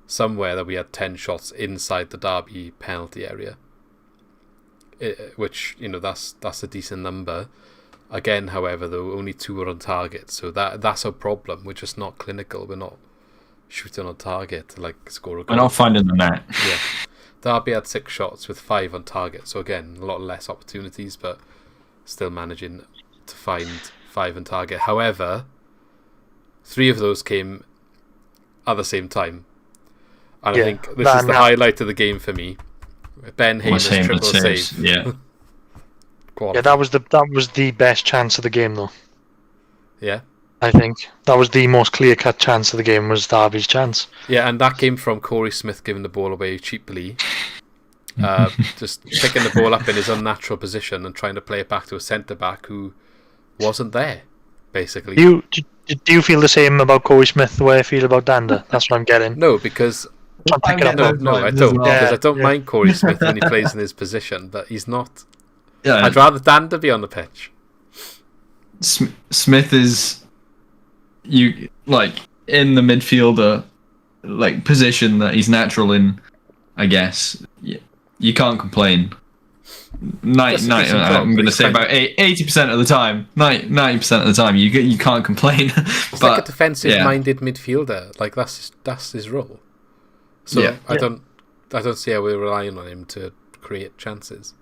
somewhere that we had 10 shots inside the Derby penalty area, which, you know, that's a decent number. Again, however, though, only 2 were on target, so that's a problem. We're just not clinical. We're not shooting on target to like score a goal. We're not finding the net. Yeah, Derby had 6 shots with 5 on target, so again, a lot less opportunities, but still managing to find 5 on target. However, 3 of those came at the same time, and I think this is the highlight of the game for me. Ben Hamer's triple save. Yeah. Yeah, that was the best chance of the game, though. Yeah, I think that was the most clear-cut chance of the game, was Derby's chance. Yeah, and that came from Corey Smith giving the ball away cheaply, just picking the ball up in his unnatural position and trying to play it back to a centre back who wasn't there, basically. Do you feel the same about Corey Smith the way I feel about Dander? That's what I'm getting. No, because I'm picking up. No, I don't. Because I don't mind Corey Smith when he plays in his position, but he's not. Yeah. I'd rather Dander be on the pitch. Smith is in the midfielder position that he's natural in. I guess you can't complain. I'm going to say about 80% of the time, 90% of the time, you can't complain. It's like a defensive-minded midfielder. Like that's his role. So I don't see how we're relying on him to create chances.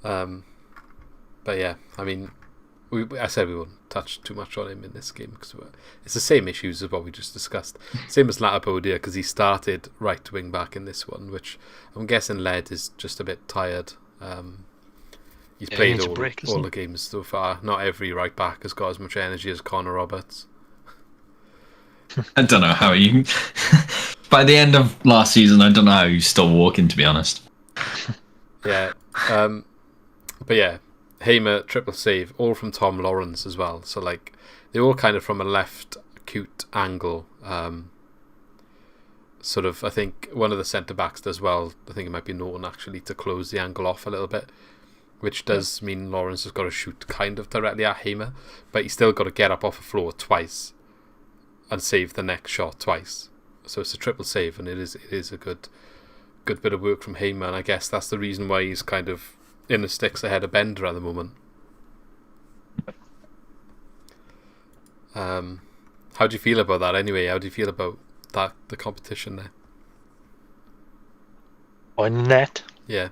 But yeah, I mean, I said we wouldn't touch too much on him in this game because it's the same issues as what we just discussed. Same as Latipodia, because he started right wing back in this one, which I'm guessing Led is just a bit tired. He's played all the games so far. Not every right back has got as much energy as Connor Roberts. I don't know how you. By the end of last season, I don't know how he's still walking, to be honest. Yeah. But yeah, Hamer, triple save, all from Tom Lawrence as well. So, they're all kind of from a left acute angle. Sort of, I think one of the centre-backs does well. I think it might be Norton, actually, to close the angle off a little bit, which does mean Lawrence has got to shoot kind of directly at Hamer, but he's still got to get up off the floor twice and save the next shot twice. So it's a triple save, and it is a good bit of work from Hamer, and I guess that's the reason why he's kind of in the sticks ahead of Bender at the moment. How do you feel about that anyway? How do you feel about the competition there? On net? Yeah.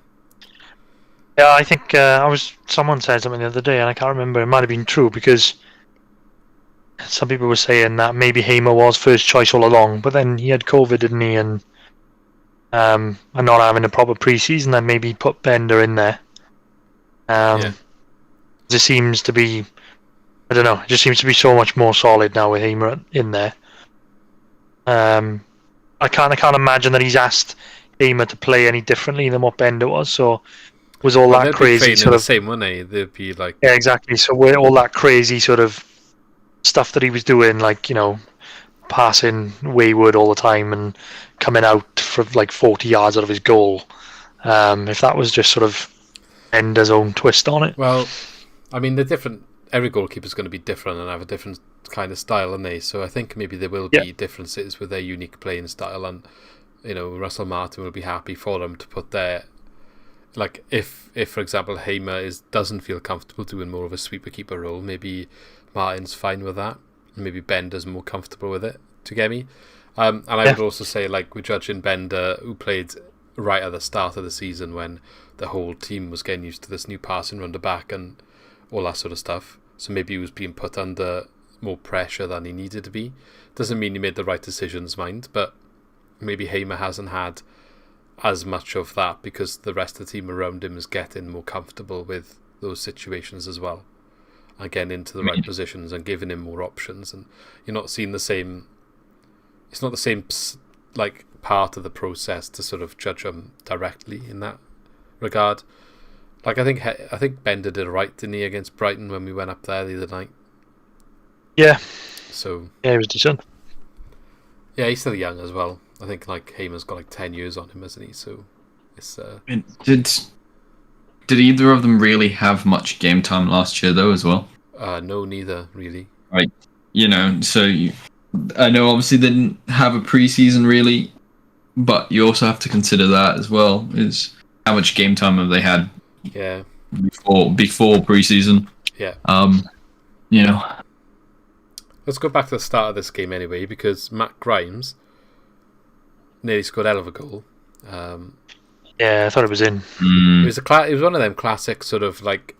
Yeah, I think someone said something the other day, and I can't remember, it might have been true, because some people were saying that maybe Hamer was first choice all along, but then he had COVID, didn't he, and not having a proper pre-season, then maybe put Bender in there. It seems to be, I don't know, it just seems to be so much more solid now with Hamer in there. I can't imagine that he's asked Hamer to play any differently than what Bender was, so was all that crazy sort of the same, wouldn't they? They'd be like, yeah, exactly. So we're all that crazy sort of stuff that he was doing, passing wayward all the time and coming out for 40 yards out of his goal. If that was just sort of Bender's own twist on it. Well, I mean, they're different. Every goalkeeper's going to be different and have a different kind of style, aren't they? So I think maybe there will be differences with their unique playing style, and Russell Martin will be happy for them to put their, if for example Hamer doesn't feel comfortable doing more of a sweeper keeper role, maybe Martin's fine with that. Maybe Bender's more comfortable with it. To get me, and I would also say we're judging Bender, who played right at the start of the season when the whole team was getting used to this new passing run to back and all that sort of stuff. So maybe he was being put under more pressure than he needed to be. Doesn't mean he made the right decisions, mind, but maybe Hamer hasn't had as much of that because the rest of the team around him is getting more comfortable with those situations as well, and getting into the right positions and giving him more options. And you're not seeing the same. It's not the same part of the process to sort of judge him directly in that regard. I think Bender did right, didn't he, against Brighton when we went up there the other night? Yeah. So yeah, he was decent. Yeah, he's still young as well. I think Hamer's got 10 years on him, hasn't he? So It's Did either of them really have much game time last year though as well? No, neither really. Right. I know obviously they didn't have a preseason really, but you also have to consider that as well, is how much game time have they had before preseason. Yeah. Let's go back to the start of this game anyway, because Matt Grimes nearly scored a hell of a goal. I thought it was in. It was one of them classic sort of like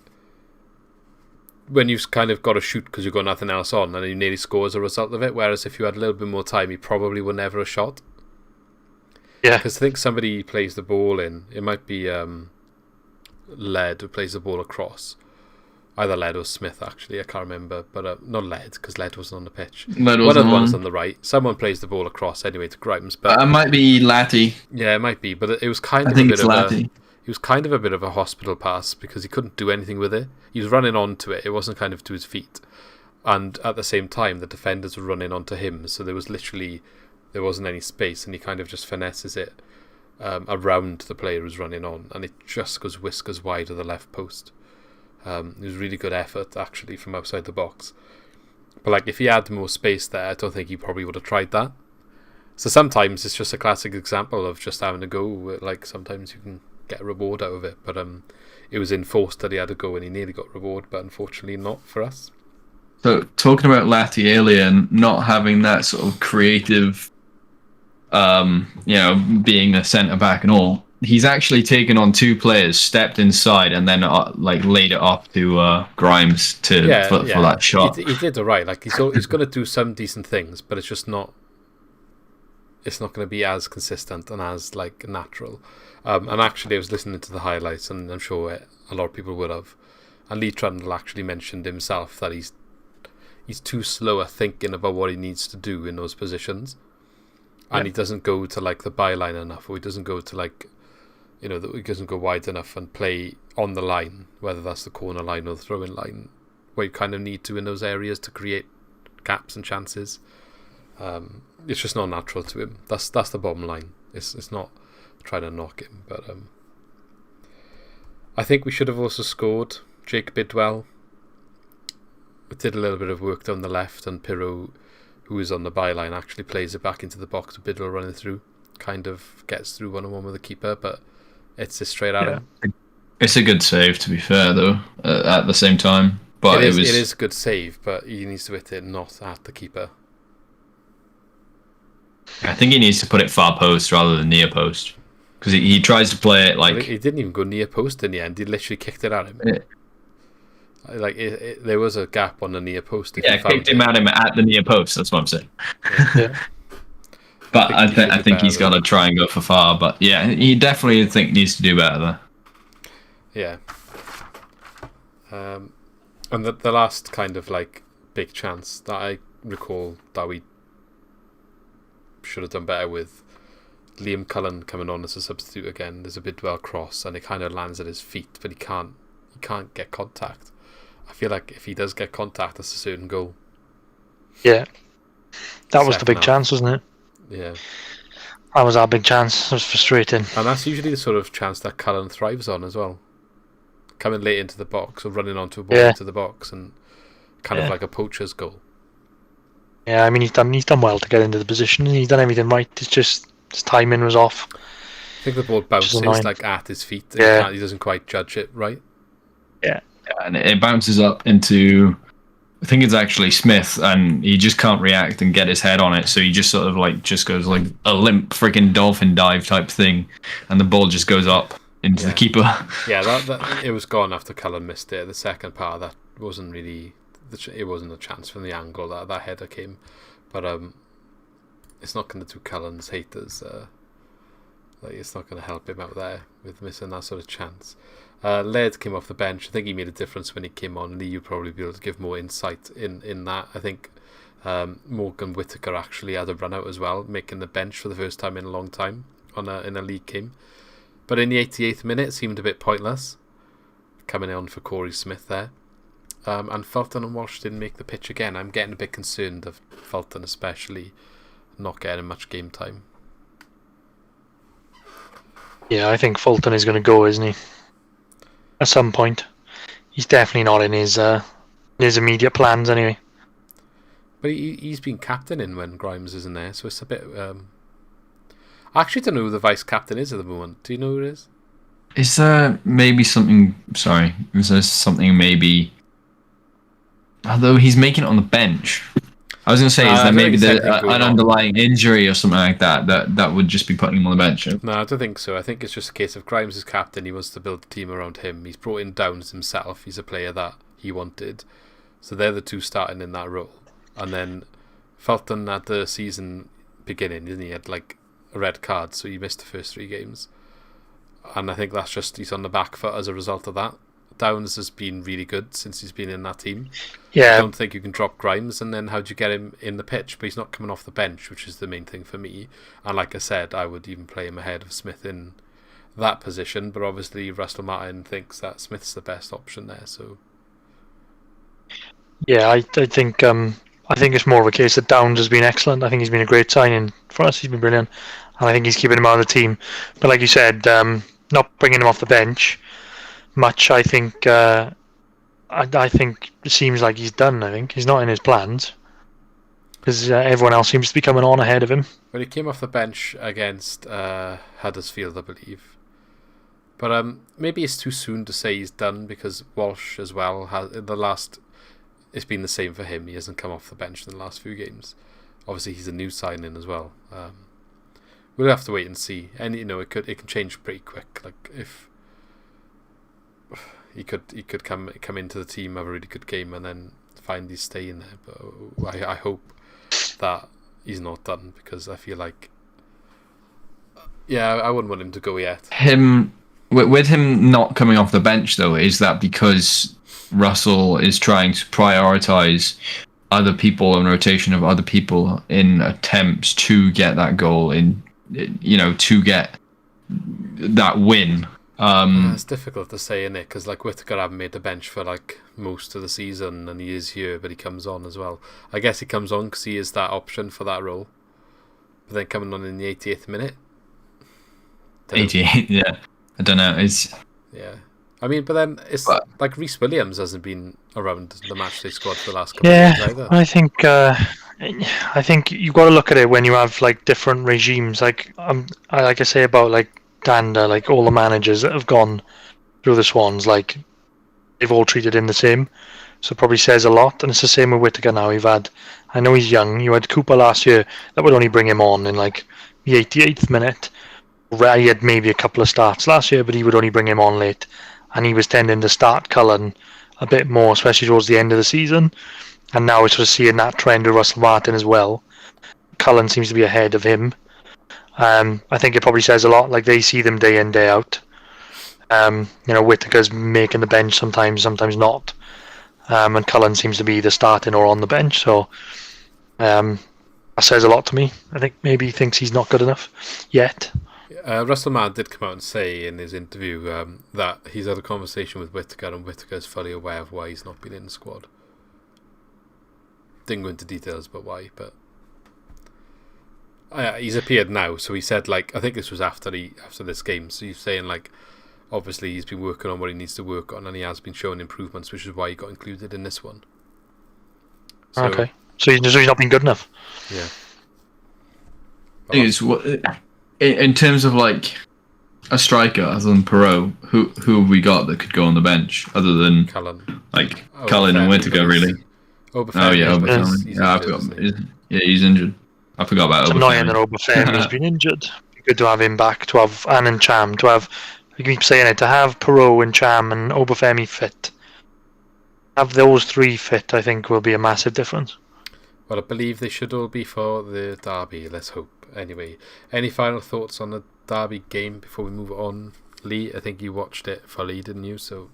when you've kind of got to shoot because you've got nothing else on, and you nearly score as a result of it. Whereas if you had a little bit more time, you probably would never have shot. Yeah, because I think somebody plays the ball in. It might be Led who plays the ball across. Either Led or Smith, actually. I can't remember. But not Led, because Led wasn't on the pitch. One of the ones on the right. Someone plays the ball across anyway to Grimes. But it might be Latty. Yeah, it might be. But it was kind of it was kind of a bit of a hospital pass because he couldn't do anything with it. He was running onto it. It wasn't kind of to his feet. And at the same time, the defenders were running onto him. So there wasn't any space. And he kind of just finesses it around the player who's running on. And it just goes whiskers wide of the left post. It was really good effort, actually, from outside the box. But like, if he had more space there, I don't think he probably would have tried that. So sometimes it's just a classic example of just having a go. Like, sometimes you can get a reward out of it. But it was enforced that he had a go and he nearly got reward, but unfortunately not for us. So, talking about Latty earlier and not having that sort of creative, being a centre-back and all, he's actually taken on two players, stepped inside, and then laid it up to Grimes for that shot. He did all right. Like he's going to do some decent things, but it's just not. It's not going to be as consistent and as like natural. And actually, I was listening to the highlights, and I'm sure a lot of people would have. And Lee Trundle actually mentioned himself that he's too slow at thinking about what he needs to do in those positions, and he doesn't go to like the byline enough, or he doesn't go to like. He doesn't go wide enough and play on the line, whether that's the corner line or the throw-in line, where you kind of need to in those areas to create gaps and chances. It's just not natural to him. That's the bottom line. It's not trying to knock him, but I think we should have also scored. Jake Bidwell did a little bit of work down the left, and Pirro, who is on the byline, actually plays it back into the box with Bidwell running through. Kind of gets through 1-on-1 with the keeper, but it's just straight at him. It's a good save, to be fair, though, at the same time. But it is a good save, but he needs to hit it not at the keeper. I think he needs to put it far post rather than near post. Because he tries to play it like... He didn't even go near post in the end. He literally kicked it at him. There was a gap on the near post. Kicked him at the near post, that's what I'm saying. Yeah. But I think he's got to try and go for far. But yeah, he definitely needs to do better there. Yeah. And the last kind of like big chance that I recall that we should have done better with, Liam Cullen coming on as a substitute again. There's a Bidwell cross and it kind of lands at his feet, but he can't get contact. I feel like if he does get contact, that's a certain goal. Yeah. That was the big chance, wasn't it? Yeah. That was our big chance. It was frustrating. And that's usually the sort of chance that Cullen thrives on as well. Coming late into the box or running onto a ball into the box and kind of like a poacher's goal. Yeah, I mean he's done well to get into the position. He's done everything right. It's just his timing was off. I think the ball bounces like at his feet. Yeah. He doesn't quite judge it right. Yeah. And it bounces up into, I think it's actually Smith, and he just can't react and get his head on it, so he just sort of like just goes like a limp freaking dolphin dive type thing, and the ball just goes up into the keeper. Yeah, that it was gone after Cullen missed it. The second part, that wasn't really, it wasn't a chance from the angle that header came, but it's not going to do Cullen's haters. It's not going to help him out there with missing that sort of chance. Laird came off the bench. I think he made a difference when he came on. Lee, you'd probably be able to give more insight in that. I think Morgan Whittaker actually had a run out as well, making the bench for the first time in a long time in a league game. But in the 88th minute, it seemed a bit pointless coming on for Corey Smith there. And Fulton and Walsh didn't make the pitch again. I'm getting a bit concerned of Fulton, especially not getting much game time. Yeah, I think Fulton is going to go, isn't he? At some point. He's definitely not in his immediate plans anyway. But he's been captaining when Grimes isn't there, so it's a bit... I actually don't know who the vice-captain is at the moment. Do you know who it is? Is there maybe something... Sorry. Is there something maybe... Although he's making it on the bench. I was going to say, is there maybe an underlying injury or something like that would just be putting him on the bench? No, I don't think so. I think it's just a case of Grimes is captain. He wants to build a team around him. He's brought in Downs himself. He's a player that he wanted. So they're the two starting in that role. And then Fulton at the season beginning, didn't he? Had like a red card, so he missed the first 3 games. And I think that's just he's on the back foot as a result of that. Downs has been really good since he's been in that team. Yeah. I don't think you can drop Grimes, and then how do you get him in the pitch? But he's not coming off the bench, which is the main thing for me. And like I said, I would even play him ahead of Smith in that position. But obviously, Russell Martin thinks that Smith's the best option there. So yeah, I think it's more of a case that Downs has been excellent. I think he's been a great signing for us. He's been brilliant, and I think he's keeping him out of the team. But like you said, not bringing him off the bench much. I think I think it seems like he's done. I think he's not in his plans because everyone else seems to be coming on ahead of him. Well, he came off the bench against Huddersfield, I believe. But maybe it's too soon to say he's done because Walsh as well has it's been the same for him. He hasn't come off the bench in the last few games. Obviously, he's a new signing as well. We'll have to wait and see. And it can change pretty quick. Like if he could come into the team, have a really good game, and then find he's staying there. But I hope that he's not done because I feel like I wouldn't want him to go yet. With him not coming off the bench though, is that because Russell is trying to prioritise other people and rotation of other people in attempts to get that goal to get that win? It's difficult to say, isn't it? Because like Whittaker haven't made the bench for like most of the season, and he is here, but he comes on as well. I guess he comes on because he is that option for that role. But then coming on in the 88th minute. 88, yeah. I don't know. I mean, but then it's like Reese Williams hasn't been around the matchday squad for the last couple of years either. I think you've got to look at it when you have like different regimes. Like I say about like Dander, like all the managers that have gone through the Swans, like they've all treated him the same. So it probably says a lot. And it's the same with Whittaker now. I know he's young. You had Cooper last year that would only bring him on in like the 88th minute. He had maybe a couple of starts last year, but he would only bring him on late. And he was tending to start Cullen a bit more, especially towards the end of the season. And now we're sort of seeing that trend with Russell Martin as well. Cullen seems to be ahead of him. I think it probably says a lot. Like they see them day in, day out. Whittaker's making the bench sometimes not. And Cullen seems to be either starting or on the bench. So that says a lot to me. I think maybe he thinks he's not good enough yet. Russell Martin did come out and say in his interview that he's had a conversation with Whittaker, and Whittaker is fully aware of why he's not been in the squad. Didn't go into details about why, but he's appeared now. So he said, like, I think this was after this game. So he's saying, like, obviously he's been working on what he needs to work on, and he has been showing improvements, which is why he got included in this one. So, okay, so he's not been good enough. Yeah. In terms of like a striker other than Perot, who have we got that could go on the bench other than Cullen? Like Cullen and Whittaker, really? Obafemi. He's injured. I forgot about Obafemi. It's annoying that Obafemi's been injured. Good to have him back, to have Ann and Cham, to have, you keep saying it, to have Perot and Cham and Obafemi fit. Have those 3 fit, I think, will be a massive difference. Well, I believe they should all be for the derby, let's hope. Anyway, any final thoughts on the derby game before we move on? Lee, I think you watched it fully, didn't you? So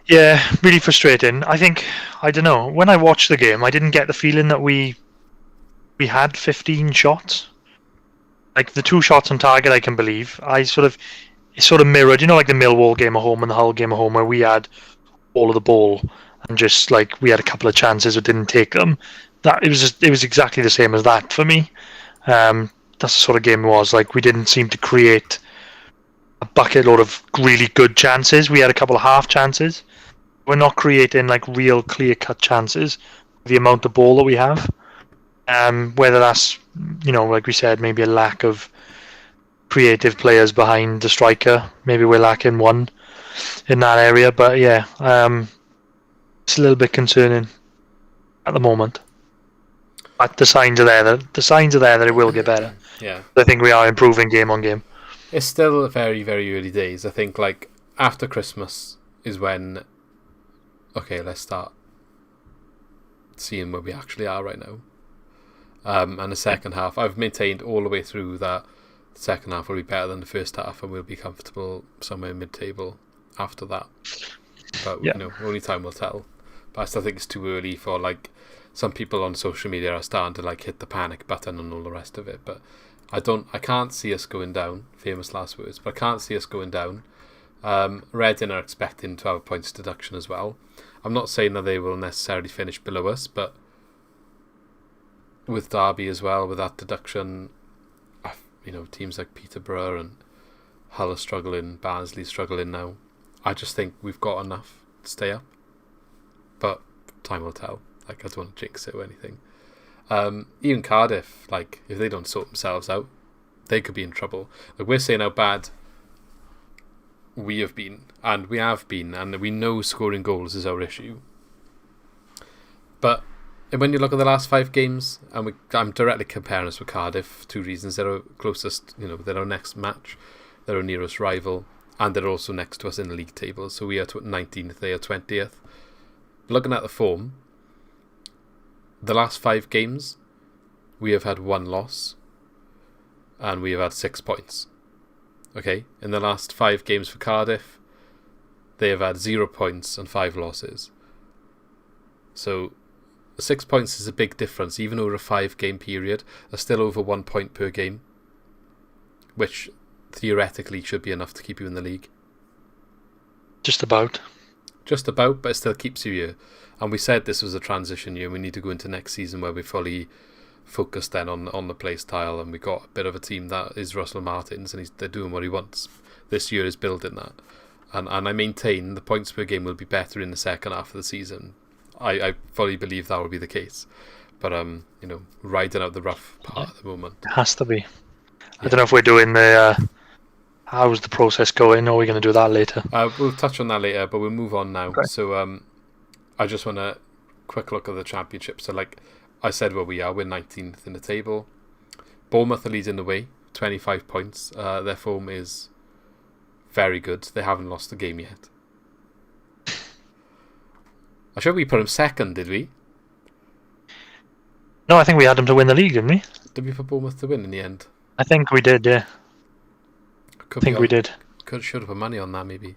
yeah, really frustrating. I don't know, when I watched the game, I didn't get the feeling that we had 15 shots. Like the 2 shots on target, I can believe. It sort of mirrored, like the Millwall game at home and the Hull game at home, where we had all of the ball and just like we had a couple of chances but didn't take them. That it was exactly the same as that for me. That's the sort of game it was. Like we didn't seem to create a bucket load of really good chances. We had a couple of half chances. We're not creating like real clear-cut chances with the amount of ball that we have. Whether that's, like we said, maybe a lack of creative players behind the striker. Maybe we're lacking one in that area. But yeah, it's a little bit concerning at the moment. But the signs are there. That it will get better. Yeah, I think we are improving game on game. It's still very, very early days. I think like after Christmas is when, okay, let's start seeing where we actually are right now. And the second half, I've maintained all the way through that the second half will be better than the first half, and we'll be comfortable somewhere mid-table after that. But only time will tell. But I still think it's too early for like some people on social media are starting to like hit the panic button and all the rest of it. But I can't see us going down. Famous last words. But I can't see us going down. Reading are expecting 12 points deduction as well. I'm not saying that they will necessarily finish below us, but with Derby as well, with that deduction, teams like Peterborough and Hull are struggling, Barnsley struggling now. I just think we've got enough to stay up, but time will tell. Like, I don't want to jinx it or anything. Even Cardiff, like, if they don't sort themselves out, they could be in trouble. Like, we're saying how bad we have been, and we have been, and we know scoring goals is our issue. But when you look at the last 5 games, and I'm directly comparing us with Cardiff, 2 reasons. They're our closest, they're our next match, they're our nearest rival, and they're also next to us in the league table. So we are 19th, they are 20th. Looking at the form, the last 5 games, we have had 1 loss, and we have had 6 points. Okay, in the last 5 games for Cardiff, they have had 0 points and 5 losses. So 6 points is a big difference, even over a 5-game period. They're still over 1 point per game, which theoretically should be enough to keep you in the league. Just about, but it still keeps you here. And we said this was a transition year. We need to go into next season where we're fully focused then on the play style, and we got a bit of a team that is Russell Martin's, and they're doing what he wants. This year is building that, and I maintain the points per game will be better in the second half of the season. I fully believe that will be the case, but riding out the rough part at the moment. It has to be. I don't know if we're doing the how's the process going, or are we going to do that later? We'll touch on that later, but we'll move on now. Okay. So I just want a quick look at the championship. So like I said, where we are, we're 19th in the table. Bournemouth are leading the way, 25 points. Their form is very good. They haven't lost a game yet. I'm sure we put them second, did we? No, I think we had them to win the league, didn't we? Did we put Bournemouth to win in the end? I think we did, yeah. I think we did. Should have put money on that, maybe.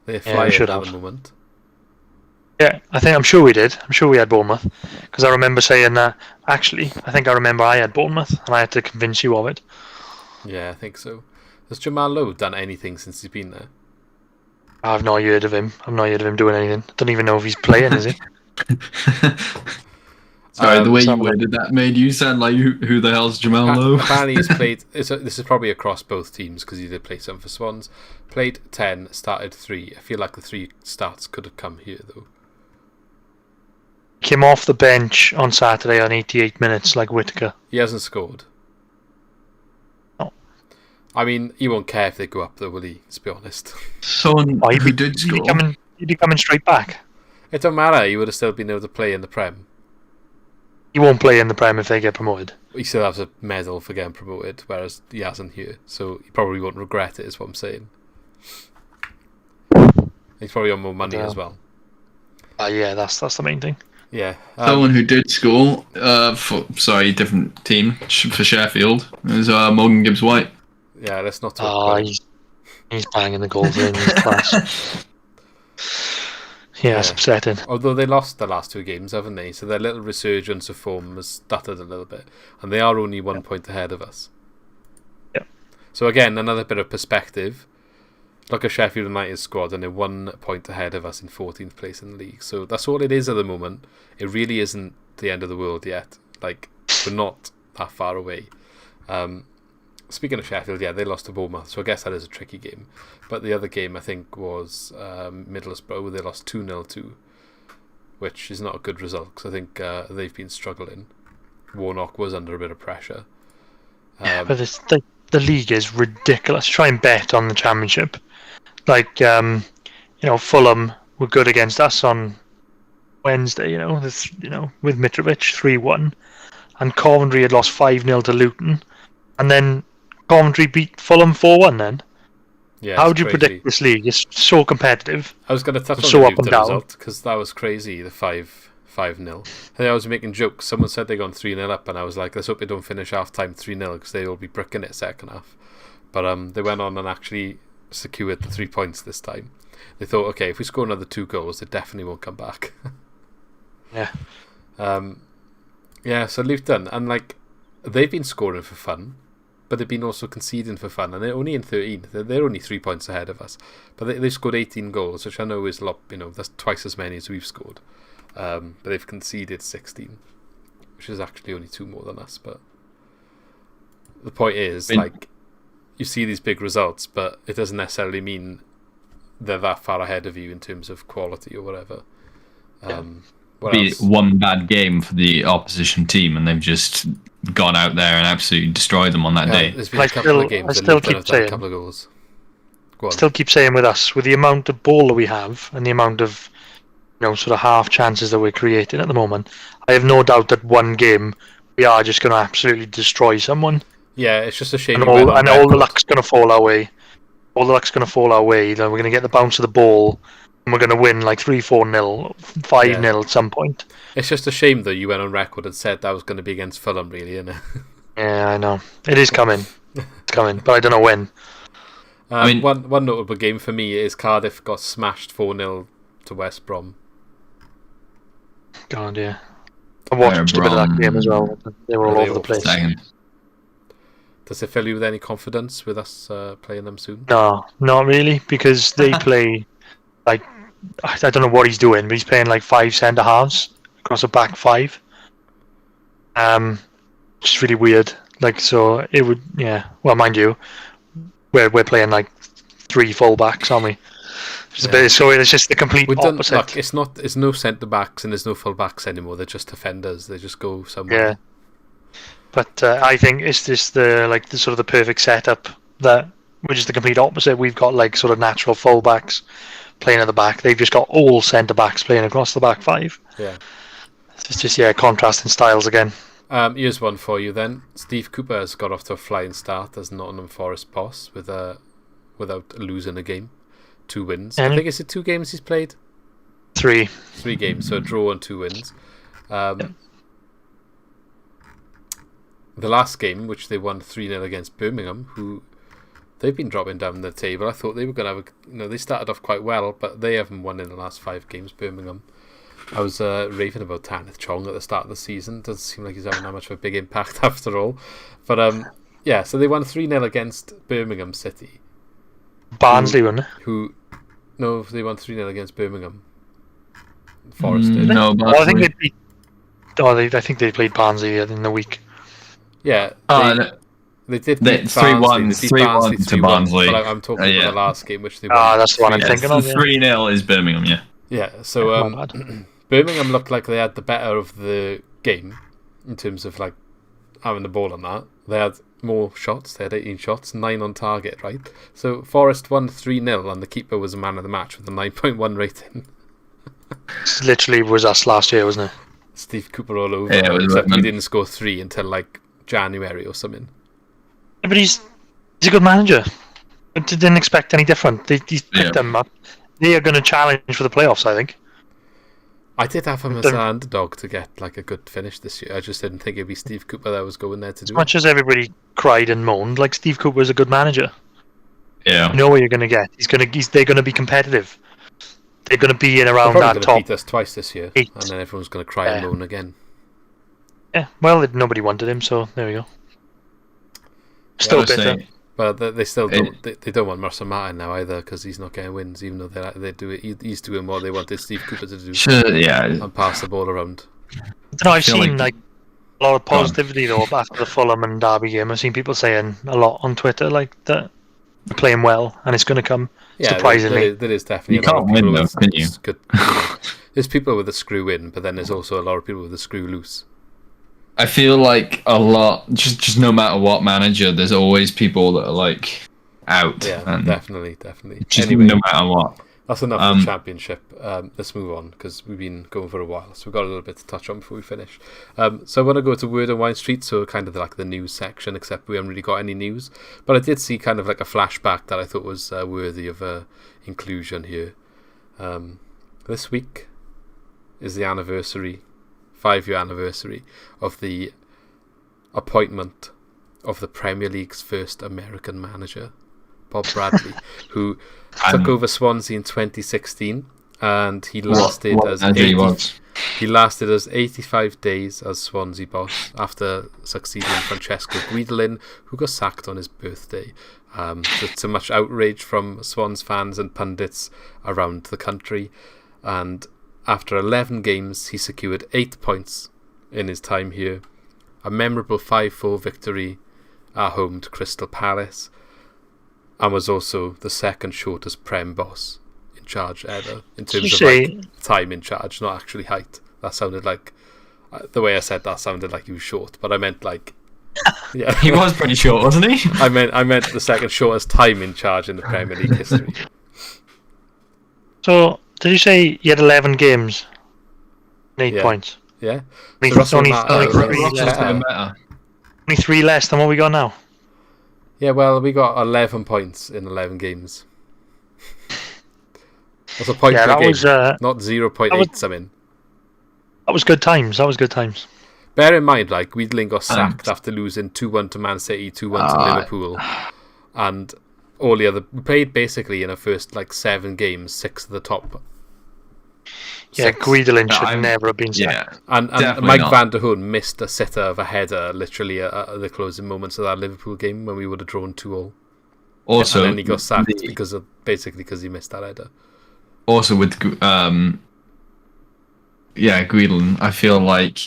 They're flying at the moment. Yeah, I'm sure we did. I'm sure we had Bournemouth. Because I remember saying that. Actually, I think I remember I had Bournemouth, and I had to convince you of it. Yeah, I think so. Has Jamal Lowe done anything since he's been there? I've not heard of him. I've not heard of him doing anything. Don't even know if he's playing, is he? Sorry, the way you worded that made you sound like who the hell's Jamal Lowe? Apparently he's played... This is probably across both teams, because he did play some for Swans. Played 10, started 3. I feel like the 3 starts could have come here, though. Came off the bench on Saturday on 88 minutes, like Whittaker. He hasn't scored. No. I mean, he won't care if they go up, though, will he? Let's be honest. Someone who did score. He'd be coming straight back. It don't matter. He would have still been able to play in the Prem. He won't play in the Prem if they get promoted. He still has a medal for getting promoted, whereas he hasn't here. So he probably won't regret it, is what I'm saying. He's probably on more money as well. Yeah, that's the main thing. Yeah. Someone who did score different team for Sheffield is Morgan Gibbs-White. Yeah, let's not talk about he's banging the goals in his class. Yeah, it's upsetting. Although they lost the last 2 games, haven't they? So their little resurgence of form has stuttered a little bit. And they are only 1 point ahead of us. Yeah. So again, another bit of perspective. Look at Sheffield United's squad, and they're 1 point ahead of us in 14th place in the league. So that's all it is at the moment. It really isn't the end of the world yet. Like, we're not that far away. speaking of Sheffield, they lost to Bournemouth, so I guess that is a tricky game. But the other game, I think, was Middlesbrough. They lost 2-0 to, which is not a good result, because I think they've been struggling. Warnock was under a bit of pressure. But the league is ridiculous. Try and bet on the championship. Like, Fulham were good against us on Wednesday, with Mitrovic 3-1. And Coventry had lost 5-0 to Luton. And then Coventry beat Fulham 4-1 then. Yeah, how do you predict this league? It's so competitive. I was going to touch on the Luton result, because that was crazy, the 5-0. I think I was making jokes. Someone said they gone 3-0 up, and I was like, let's hope they don't finish half time 3-0, because they will be bricking it second half. But they went on and actually secured the 3 points this time. They thought, okay, if we score another 2 goals, they definitely won't come back. So Luton, and they've been scoring for fun, but they've been also conceding for fun, and they're only in 13th. They're only 3 points ahead of us, but they've scored 18 goals, which I know is a lot. That's twice as many as we've scored. But they've conceded 16, which is actually only 2 more than us. But the point is, you see these big results, but it doesn't necessarily mean they're that far ahead of you in terms of quality or whatever. Be one bad game for the opposition team, and they've just gone out there and absolutely destroyed them on that day. There's been a couple of games that have done a couple of goals. Still keep saying with us, with the amount of ball that we have and the amount of sort of half chances that we're creating at the moment, I have no doubt that one game we are just going to absolutely destroy someone. Yeah, it's just a shame. And all the luck's going to fall our way. All the luck's going to fall our way. We're going to get the bounce of the ball, and we're going to win 3-4-0, 5-0 at some point. It's just a shame, though, you went on record and said that was going to be against Fulham, really, isn't it? Yeah, I know. It is coming. It's coming, but I don't know when. One notable game for me is Cardiff got smashed 4-0 to West Brom. God, yeah. I watched a bit of that game as well. They were all over the place. Does it fill you with any confidence with us playing them soon? No, not really, because they play I don't know what he's doing, but he's playing 5 centre halves across a back 5. Just really weird. So it would, well, mind you, we're playing 3 full backs, aren't we? So it's just the complete opposite. It's no centre backs and there's no full backs anymore. They're just defenders. They just go somewhere. Yeah. But I think it's just the sort of the perfect setup, which is the complete opposite. We've got sort of natural full backs playing at the back. They've just got all centre backs playing across the back 5. Yeah. It's just contrasting styles again. Here's one for you then. Steve Cooper has got off to a flying start as Nottingham Forest boss without losing a game. 2 wins. I think, is it 2 games he's played? 3. 3 games, so a draw and 2 wins. The last game, which they won 3-0 against Birmingham, who they've been dropping down the table. I thought they were going to have they started off quite well, but they haven't won in the last 5 games, Birmingham. I was raving about Tanith Chong at the start of the season. Doesn't seem like he's having that much of a big impact after all. But so they won 3-0 against Birmingham City. Barnsley won. No, they won 3-0 against Birmingham. Forest did. No, but I think they beat. I think they played Barnsley in the week. Yeah. They did beat 3-1 to Barnsley. But I'm talking about the last game, which they won. That's the one I'm thinking of. 3-0 is Birmingham, yeah. Yeah, so Birmingham looked like they had the better of the game in terms of having the ball on that. They had more shots. They had 18 shots, 9 on target, right? So Forest won 3-0, and the keeper was a man of the match with a 9.1 rating. This literally was us last year, wasn't it? Steve Cooper all over. Yeah, except we didn't score 3 until January or something. Yeah, but he's a good manager. I didn't expect any different. He's picked them up. They are going to challenge for the playoffs, I think. I did have him as an underdog to get a good finish this year. I just didn't think it'd be Steve Cooper that was going there to do it. As much as everybody cried and moaned, Steve Cooper's a good manager. Yeah. You know what you're going to get. They're going to be competitive. They're going to be in around that top. They're going to beat us twice this year, 8. and then everyone's going to cry and moan again. Yeah, well, nobody wanted him, so there we go. Still bitter. But they still don't. They don't want Mercer Martin now either, because he's not getting wins, even though they do it. He's doing what they wanted Steve Cooper to do. Sure, yeah. And pass the ball around. I've seen A lot of positivity though after the Fulham and Derby game. I've seen people saying a lot on Twitter like that they're playing well and it's going to come. Yeah, surprisingly, there is definitely. You can't win though, can you? Good, there's people with a screw in, but then there's also a lot of people with a screw loose. I feel like a lot, just no matter what manager, there's always people that are like out. Yeah, and definitely. Just Anyway, no matter what. That's enough of the Championship. Let's move on because we've been going for a while, so we've got a little bit to touch on before we finish. So I want to go to Word on Wine Street, so kind of like the news section, except we haven't really got any news. But I did see kind of like a flashback that I thought was worthy of inclusion here. This week is the 5-year anniversary of the appointment of the Premier League's first American manager, Bob Bradley, who took over Swansea in 2016, and he lasted as 85 days as Swansea boss after succeeding Francesco Guidolin, who got sacked on his birthday. To much outrage from Swans fans and pundits around the country, and after 11 games he secured 8 points in his time here, a memorable 5-4 victory at home to Crystal Palace, and was also the second shortest Prem boss in charge ever, in terms of like time in charge, not actually height. That sounded like, the way I said that sounded like he was short, but I meant like, yeah, he was pretty short, wasn't he? I meant the second shortest time in charge in the Premier League history. So did you say you had 11 games, 8 points? Yeah. So only 3 less than what we got now. Yeah, well, we got 11 points in 11 games. That's a point per game, was, not 0.8 something. That was good times. Bear in mind, like, Guidolin got sacked after losing 2-1 to Man City, 2-1 to Liverpool, and all the other... We played basically in our first, 7 games, 6 of the top. Yeah, Guidolin should never have been sacked. Yeah, and Mike Van der Hoorn missed a sitter of a header literally at the closing moments of that Liverpool game when we would have drawn 2-2. Also, and then he got sacked because he missed that header. Also with Guidolin, I feel like,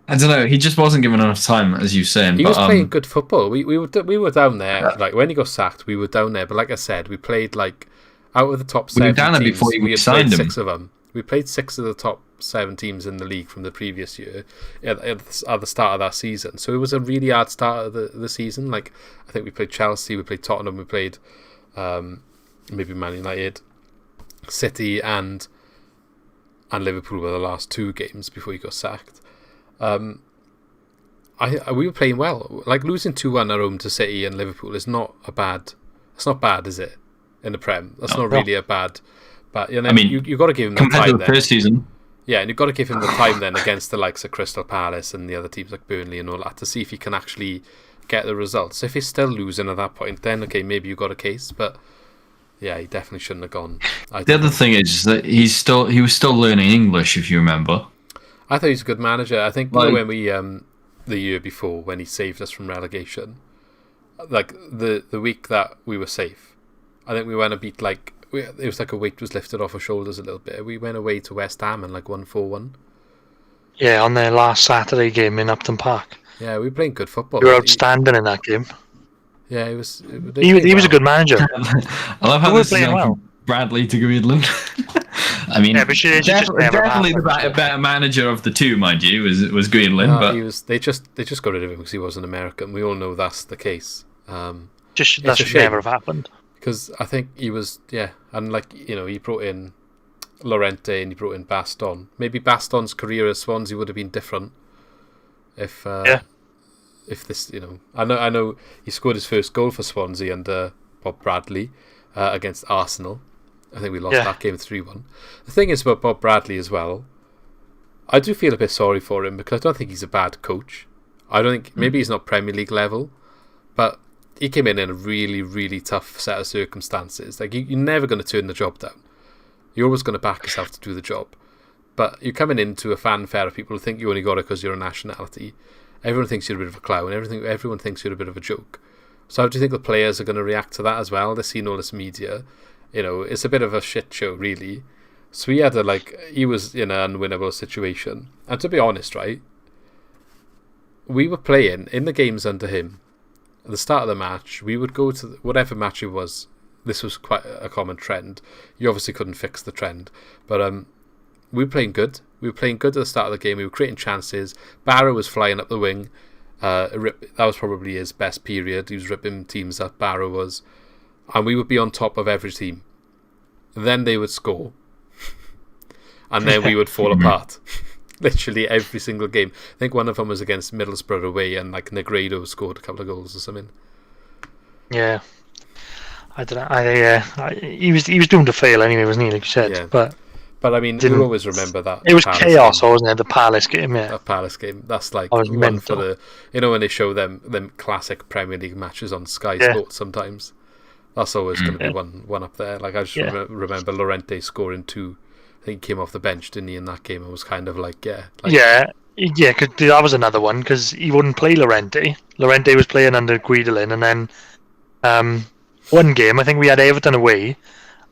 I don't know, he just wasn't given enough time, as you saying. He was playing good football. We were down there. Like when he got sacked, we were down there. But like I said, we played out of the top 7 teams. Before we signed him. 6 of them. We played 6 of the top 7 teams in the league from the previous year at the start of that season. So it was a really hard start of the season. I think we played Chelsea, we played Tottenham, we played maybe Man United, City, and Liverpool were the last 2 games before he got sacked. We were playing well. Losing 2-1 at home to City and Liverpool is not a bad. It's not bad, is it? In the Prem, that's not really a bad. But I mean, you got to give him the time then. First season. Yeah, and you've got to give him the time then against the likes of Crystal Palace and the other teams like Burnley and all that to see if he can actually get the results. If he's still losing at that point, then okay, maybe you got a case. But yeah, he definitely shouldn't have gone. The other thing is that he was still learning English, if you remember. I thought he was a good manager. I think when we the year before when he saved us from relegation, the week that we were safe, I think we went and beat it was like a weight was lifted off our shoulders a little bit. We went away to West Ham and won 4-1. Yeah, on their last Saturday game in Upton Park. Yeah, we were playing good football. You were outstanding in that game. Yeah, he was a good manager. I love how this is from Bradley to Guidolin. I mean, yeah, but definitely the better manager of the two, mind you, was Guidolin. But they just got rid of him because he was an American. We all know that's the case. That should never have happened. Because I think he was, and he brought in Llorente and he brought in Baston. Maybe Baston's career at Swansea would have been different if this, I know he scored his first goal for Swansea under Bob Bradley against Arsenal. I think we lost that game 3-1. The thing is about Bob Bradley as well, I do feel a bit sorry for him because I don't think he's a bad coach. I don't think, maybe he's not Premier League level, but he came in a really, really tough set of circumstances. You're never going to turn the job down. You're always going to back yourself to do the job. But you're coming into a fanfare of people who think you only got it because you're a nationality. Everyone thinks you're a bit of a clown. Everyone thinks you're a bit of a joke. So how do you think the players are going to react to that as well? They're seeing all this media. It's a bit of a shit show, really. So he was in an unwinnable situation. And to be honest, right, we were playing in the games under him. At the start of the match, we would go to whatever match it was. This was quite a common trend. You obviously couldn't fix the trend, but we were playing good. We were playing good at the start of the game. We were creating chances. Barrow was flying up the wing. That was probably his best period. He was ripping teams up. Barrow was, and we would be on top of every team. Then they would score, and then we would fall apart. Literally every single game. I think one of them was against Middlesbrough away, and like Negredo scored a couple of goals or something. Yeah. I don't know. He was doomed to fail anyway, wasn't he? Like you said, yeah. But I mean, you'll always remember that. It was chaos, wasn't it? The Palace game, yeah. That Palace game. That's like one mental. For the, when they show them classic Premier League matches on Sky Sports sometimes. That's always going to be one up there. Like I just remember Llorente scoring 2. I think he came off the bench, didn't he, in that game? It was kind of like, because that was another one, because he wouldn't play Llorente. Llorente was playing under Guidolin, and then one game, I think we had Everton away,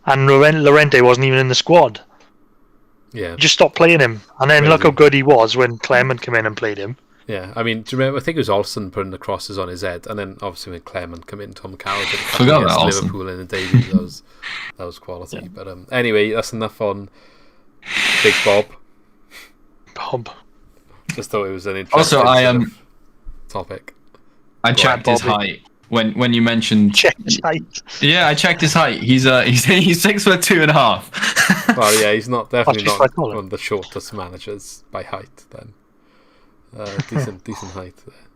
and Llorente wasn't even in the squad. Yeah. You just stopped playing him, and then look how good he was when Clement came in and played him. Yeah, I mean, do you remember? I think it was Olsen putting the crosses on his head, and then obviously when Clement came in, Tom Carroll did a couple against Liverpool in the debut. That was quality. Yeah. But anyway, that's enough on Big Bob. Just thought it was an interesting topic. I checked his height when you mentioned. Check his height. Yeah, I checked his height. He's 6'2.5". Well, yeah, he's definitely not one of the shortest managers by height. Then decent height there.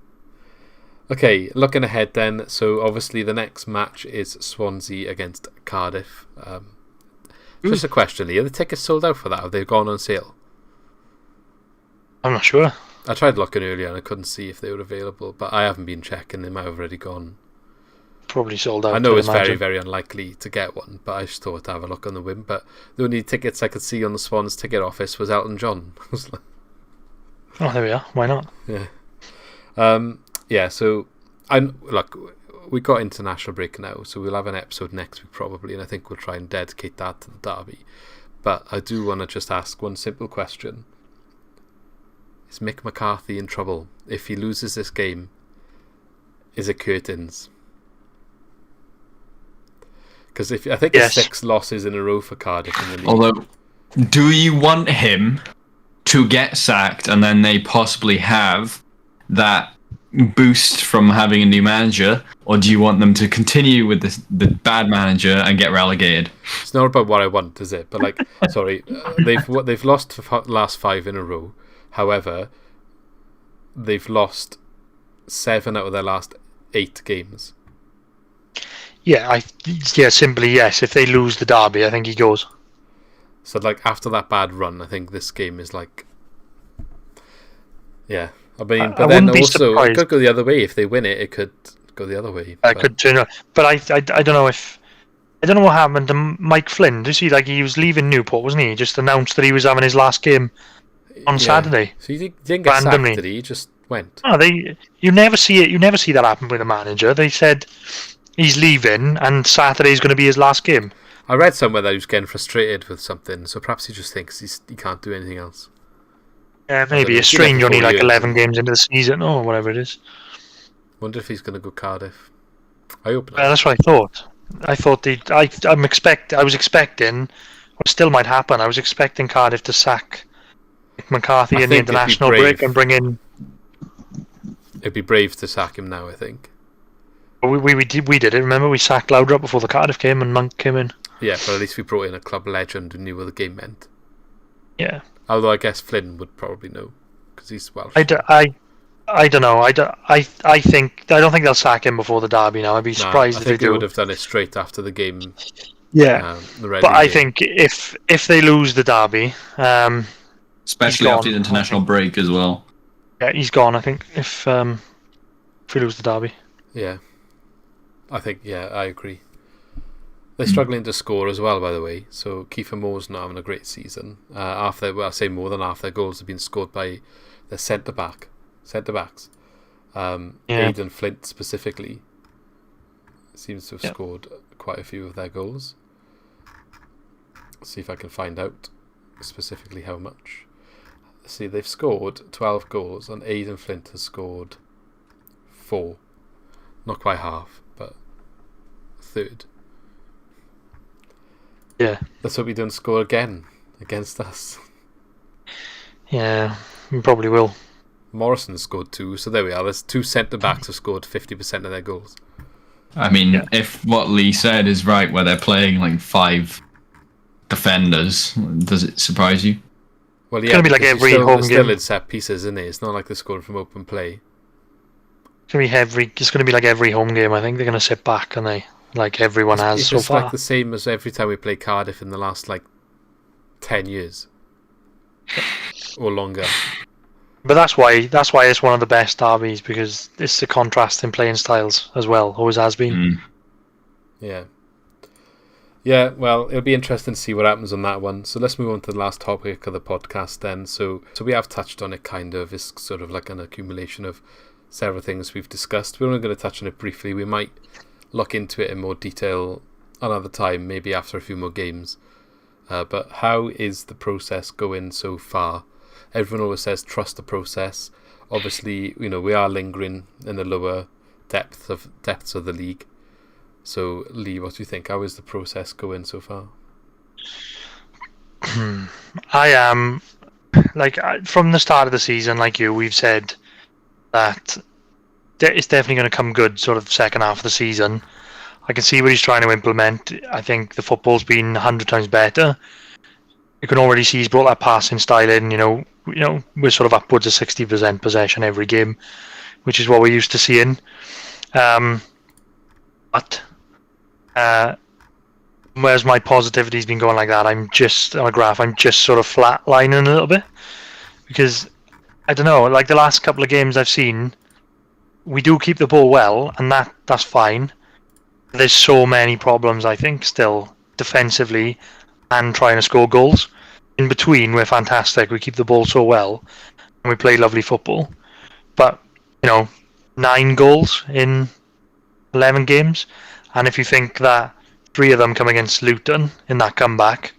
Okay, looking ahead then. So obviously the next match is Swansea against Cardiff. Just a question: are the tickets sold out for that? Have they gone on sale? I'm not sure. I tried looking earlier and I couldn't see if they were available, but I haven't been checking. They might have already gone. Probably sold out. I know it's very, very unlikely to get one, but I just thought to have a look on the whim. But the only tickets I could see on the Swans ticket office was Elton John. Oh, there we are. Why not? Yeah. So we got international break now, so we'll have an episode next week probably, and I think we'll try and dedicate that to the derby. But I do want to just ask one simple question: is Mick McCarthy in trouble? If he loses this game, is it curtains? Because I think it's 6 losses in a row for Cardiff in the league. Although, do you want him to get sacked and then they possibly have that boost from having a new manager, or do you want them to continue with the bad manager and get relegated? It's not about what I want, is it? But sorry, they've lost the last 5 in a row. However, they've lost 7 out of their last 8 games. Simply yes. If they lose the derby, I think he goes. So after that bad run, I think this game is yeah. I mean, but then also it could go the other way. If they win it, it could go the other way. It could turn out. But I don't know what happened to Mike Flynn. Did you see? He was leaving Newport, wasn't he? He just announced that he was having his last game on Saturday. So he didn't get sacked, did he? He just went. No, you never see it. You never see that happen with a manager. They said he's leaving, and Saturday's going to be his last game. I read somewhere that he was getting frustrated with something, so perhaps he just thinks he can't do anything else. Yeah, maybe. A strange only 11 games into the season or whatever it is. Wonder if he's going to go Cardiff. I hope not. That's what I thought. I was expecting, what still might happen, I was expecting Cardiff to sack McCarthy in the international break and bring in... It'd be brave to sack him now, I think. We did it, remember? We sacked Laudrup before the Cardiff game and Monk came in. Yeah, but at least we brought in a club legend who knew what the game meant. Yeah. Although I guess Flynn would probably know, because he's Welsh. I don't know. I don't think they'll sack him before the derby now. I'd be surprised if they do. I think they would have done it straight after the game. Yeah. But I think if they lose the derby... especially after the international break as well. Yeah, he's gone, I think, if we lose the derby. Yeah. I think, I agree. They're struggling to score as well, by the way. So Kiefer Moore's not having a great season. I say more than half their goals have been scored by their centre-backs. Aidan Flint specifically seems to have scored quite a few of their goals. Let's see if I can find out specifically how much. see, they've scored 12 goals and Aidan Flint has scored 4. Not quite half, but a third. Yeah. Let's hope we don't score again against us. Yeah, we probably will. Morrison scored 2, so there we are. There's 2 centre-backs have scored 50% of their goals. I mean, if what Lee said is right, where they're playing like 5 defenders, does it surprise you? Well, yeah, it's going to be like every home game. Still in set pieces, isn't it? It's not like they're scoring from open play. It's going to be like every home game. I think they're going to sit back, and they like everyone has so far. It's like the same as every time we play Cardiff in the last 10 years or longer. But that's why it's one of the best derbies, because it's the contrast in playing styles as well. Always has been. Yeah. Yeah, well, it'll be interesting to see what happens on that one. So let's move on to the last topic of the podcast then. So we have touched on it kind of. It's sort of like an accumulation of several things we've discussed. We're only going to touch on it briefly. We might look into it in more detail another time, maybe after a few more games. But how is the process going so far? Everyone always says trust the process. Obviously, we are lingering in the lower depths of the league. So, Lee, what do you think? How is the process going so far? I am, from the start of the season, like you, we've said that it's definitely going to come good sort of second half of the season. I can see what he's trying to implement. I think the football's been 100 times better. You can already see he's brought that passing style in. We're sort of upwards of 60% possession every game, which is what we're used to seeing. But whereas my positivity's been going like that, I'm just on a graph. I'm just sort of flatlining a little bit, because I don't know. Like the last couple of games I've seen, we do keep the ball well, and that's fine. There's so many problems, I think, still defensively and trying to score goals. In between, we're fantastic. We keep the ball so well, and we play lovely football. But 9 goals in 11 games, and if you think that 3 of them come against Luton in that comeback,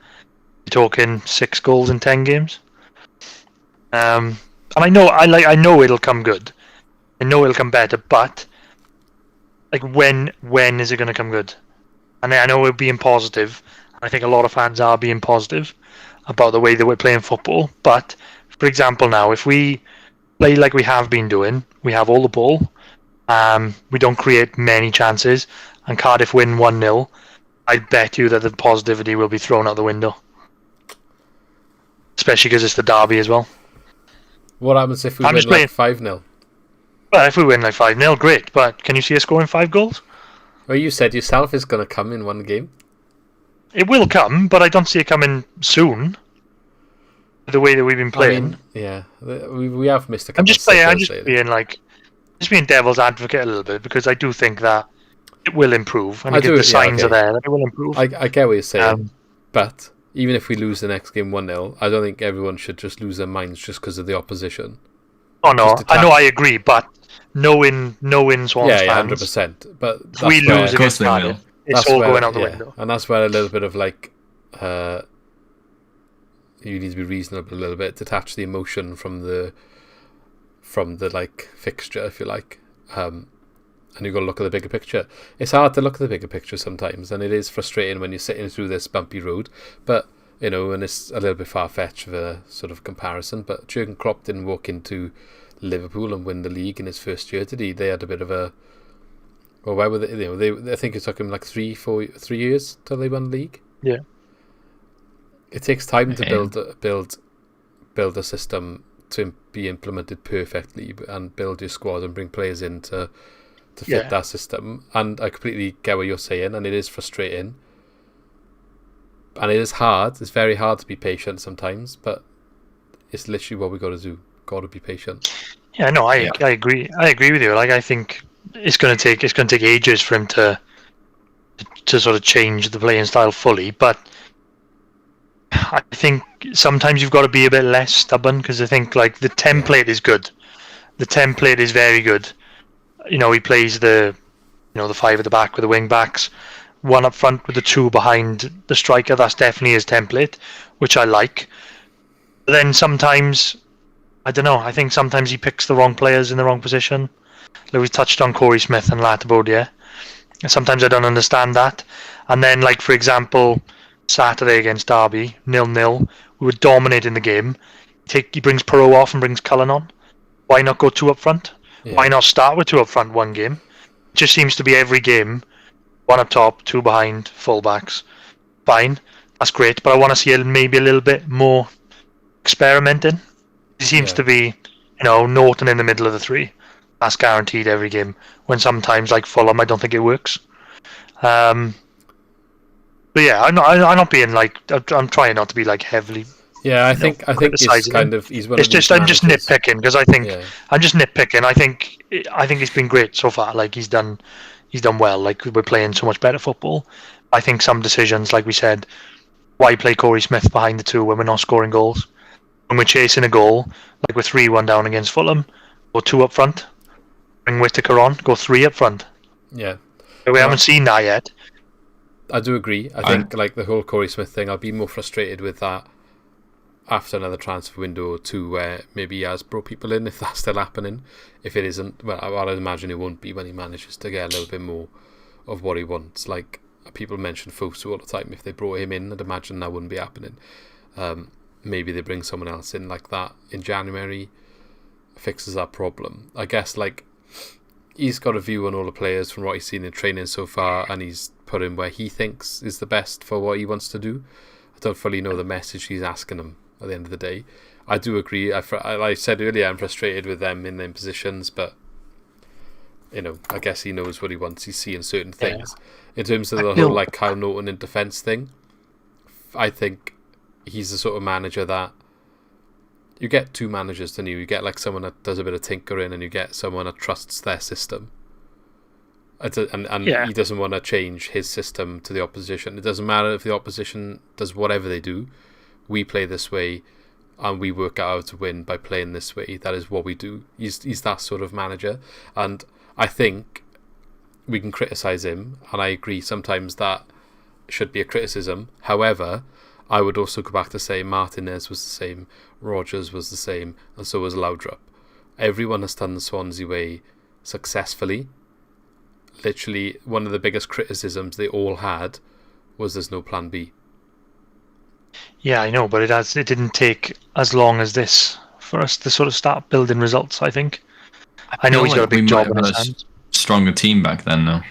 you're talking 6 goals in 10 games. And I know it'll come good. I know it'll come better, but when is it going to come good? And I know we're being positive. I think a lot of fans are being positive about the way that we're playing football. But, for example, now, if we play like we have been doing, we have all the ball, we don't create many chances, and Cardiff win 1-0, I bet you that the positivity will be thrown out the window. Especially because it's the derby as well. What happens if we win 5-0? Well, if we win 5-0, great. But can you see us scoring 5 goals? Well, you said yourself it's going to come in one game. It will come, but I don't see it coming soon. The way that we've been playing. We have missed a couple. I'm just being devil's advocate a little bit, because I do think that it will improve, and the signs are there that it will improve. I get what you're saying, but even if we lose the next game 1-0, I don't think everyone should just lose their minds just because of the opposition. Oh no, I agree, but knowing Swans fans, 100%. But if we lose against Cardiff, it's all going out the window. And that's where a little bit of you need to be reasonable a little bit, detach the emotion from the fixture, if you like, and you've got to look at the bigger picture. It's hard to look at the bigger picture sometimes, and it is frustrating when you're sitting through this bumpy road, but and it's a little bit far-fetched of a sort of comparison, but Jurgen Klopp didn't walk into Liverpool and win the league in his first year, did he? They had a bit of a... Well, why were they... I think it took him 3 years till they won the league. Yeah. It takes time to build a system to be implemented perfectly and build your squad and bring players in to fit that system. And I completely get what you're saying, and it is frustrating. And it is hard. It's very hard to be patient sometimes, but it's literally what we got to do. Got to be patient. Yeah, no, I agree. I agree with you. I think it's going to take ages for him to sort of change the playing style fully. But I think sometimes you've got to be a bit less stubborn, because I think the template is good. The template is very good. He plays the 5 at the back with the wing backs, 1 up front with the 2 behind the striker. That's definitely his template, which I like. But then sometimes I don't know. I think sometimes he picks the wrong players in the wrong position. Like we touched on Corey Smith and Latibodier. Sometimes I don't understand that. And then, like for example, Saturday against Derby, 0-0, we were dominating the game. He brings Perot off and brings Cullen on. Why not go 2 up front? Yeah. Why not start with 2 up front one game? It just seems to be every game, 1 up top, 2 behind, fullbacks. Fine, that's great, but I want to see maybe a little bit more experimenting. It seems to be, Norton in the middle of the 3. That's guaranteed every game. When sometimes, like Fulham, I don't think it works. But yeah, I'm not being like. I'm trying not to be like heavily. Yeah, I think it's kind of. He's one of these I'm just nitpicking because I think I'm just nitpicking. I think he's been great so far. Like he's done well. Like we're playing so much better football. I think some decisions, like we said, why play Corey Smith behind the 2 when we're not scoring goals? When we're chasing a goal, like we're 3-1 down against Fulham, go 2 up front. Bring Whittaker on, go 3 up front. Yeah. We haven't seen that yet. I do agree. I think like the whole Corey Smith thing, I'll be more frustrated with that after another transfer window or 2 where maybe he has brought people in, if that's still happening. If it isn't, well, I'd imagine it won't be when he manages to get a little bit more of what he wants. Like people mention Fosu all the time. If they brought him in, I'd imagine that wouldn't be happening. Maybe they bring someone else in like that in January, fixes that problem. I guess like he's got a view on all the players from what he's seen in training so far, and he's put in where he thinks is the best for what he wants to do. I don't fully know the message he's asking them at the end of the day. I do agree. Like I said earlier, I'm frustrated with them in their positions, but I guess he knows what he wants. He's seeing certain things. In terms of the whole like Kyle Norton in defence thing, I think he's the sort of manager that you get 2 managers, don't you? You get like someone that does a bit of tinkering, and you get someone that trusts their system. And he doesn't want to change his system to the opposition. It doesn't matter if the opposition does whatever they do. We play this way, and we work out how to win by playing this way. That is what we do. He's that sort of manager, and I think we can criticise him, and I agree sometimes that should be a criticism. However, I would also go back to say Martinez was the same, Rodgers was the same, and so was Laudrup. Everyone has done the Swansea way successfully. Literally, one of the biggest criticisms they all had was there's no plan B. Yeah, I know, but it didn't take as long as this for us to sort of start building results, I think. I know he's got a big job in his hands. Stronger team back then, though.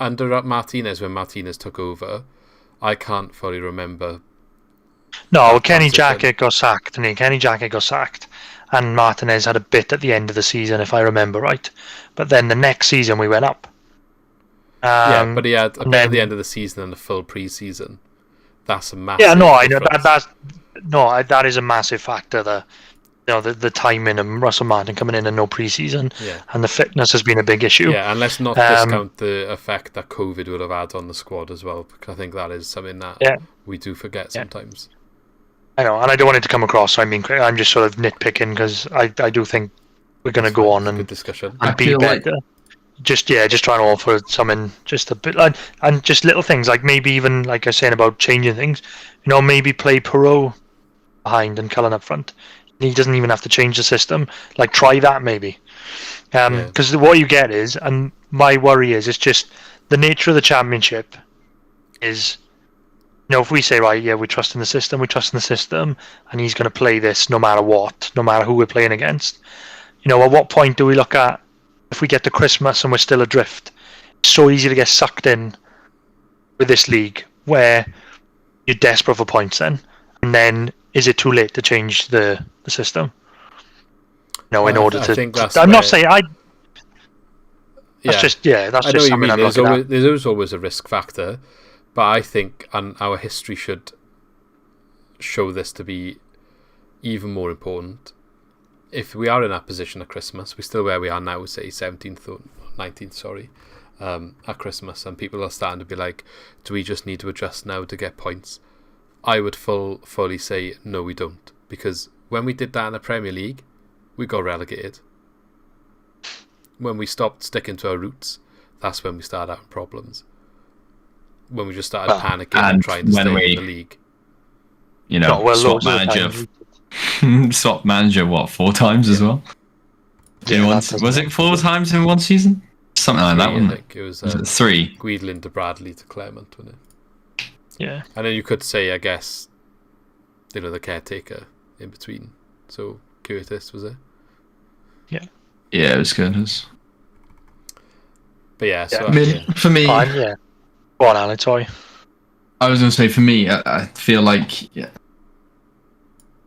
Under Martinez, when Martinez took over, I can't fully remember. No, Kenny Jackett got sacked, didn't he? Kenny Jackett got sacked, and Martinez had a bit at the end of the season, if I remember right. But then the next season we went up. But he had a bit at the end of the season and a full pre-season. That's a massive. Yeah, no, I know that is a massive factor. The timing of Russell Martin coming in and no pre-season, and the fitness has been a big issue. Yeah, and let's not discount the effect that COVID would have had on the squad as well, because I think that is something that we do forget sometimes. I know, and I don't want it to come across. I mean, I'm just sort of nitpicking because I do think we're going to go on and good discussion and be better. Just trying to offer something just a bit, and just little things like maybe even like I was saying about changing things. Maybe play Perot behind and Cullen up front. He doesn't even have to change the system. Like try that maybe, because what you get is, and my worry is, it's just the nature of the Championship is. If we say, right, we trust in the system, and he's going to play this no matter what, no matter who we're playing against. At what point do we look at if we get to Christmas and we're still adrift? It's so easy to get sucked in with this league where you're desperate for points then. And then is it too late to change the system? In order to... I think that's not saying... That's just something I'm looking at. There's always a risk factor. But I think, and our history should show this to be even more important. If we are in that position at Christmas, we're still where we are now, say 17th or 19th, at Christmas, and people are starting to be like, do we just need to adjust now to get points? I would fully say, no, we don't. Because when we did that in the Premier League, we got relegated. When we stopped sticking to our roots, that's when we started having problems. When we just started panicking and trying to stay in the league. Swap manager Swap manager, 4 times as well? Was it 4 times in one season? Something like that, wasn't it? I think it was 3. Guidlin to Bradley to Clement, wasn't it? Yeah. And then you could say, I guess, the caretaker in between. So Curtis, was it? Yeah. Yeah, it was good. But yeah, so for me, yeah. Go on, Alan. Sorry. I was going to say, for me, I feel like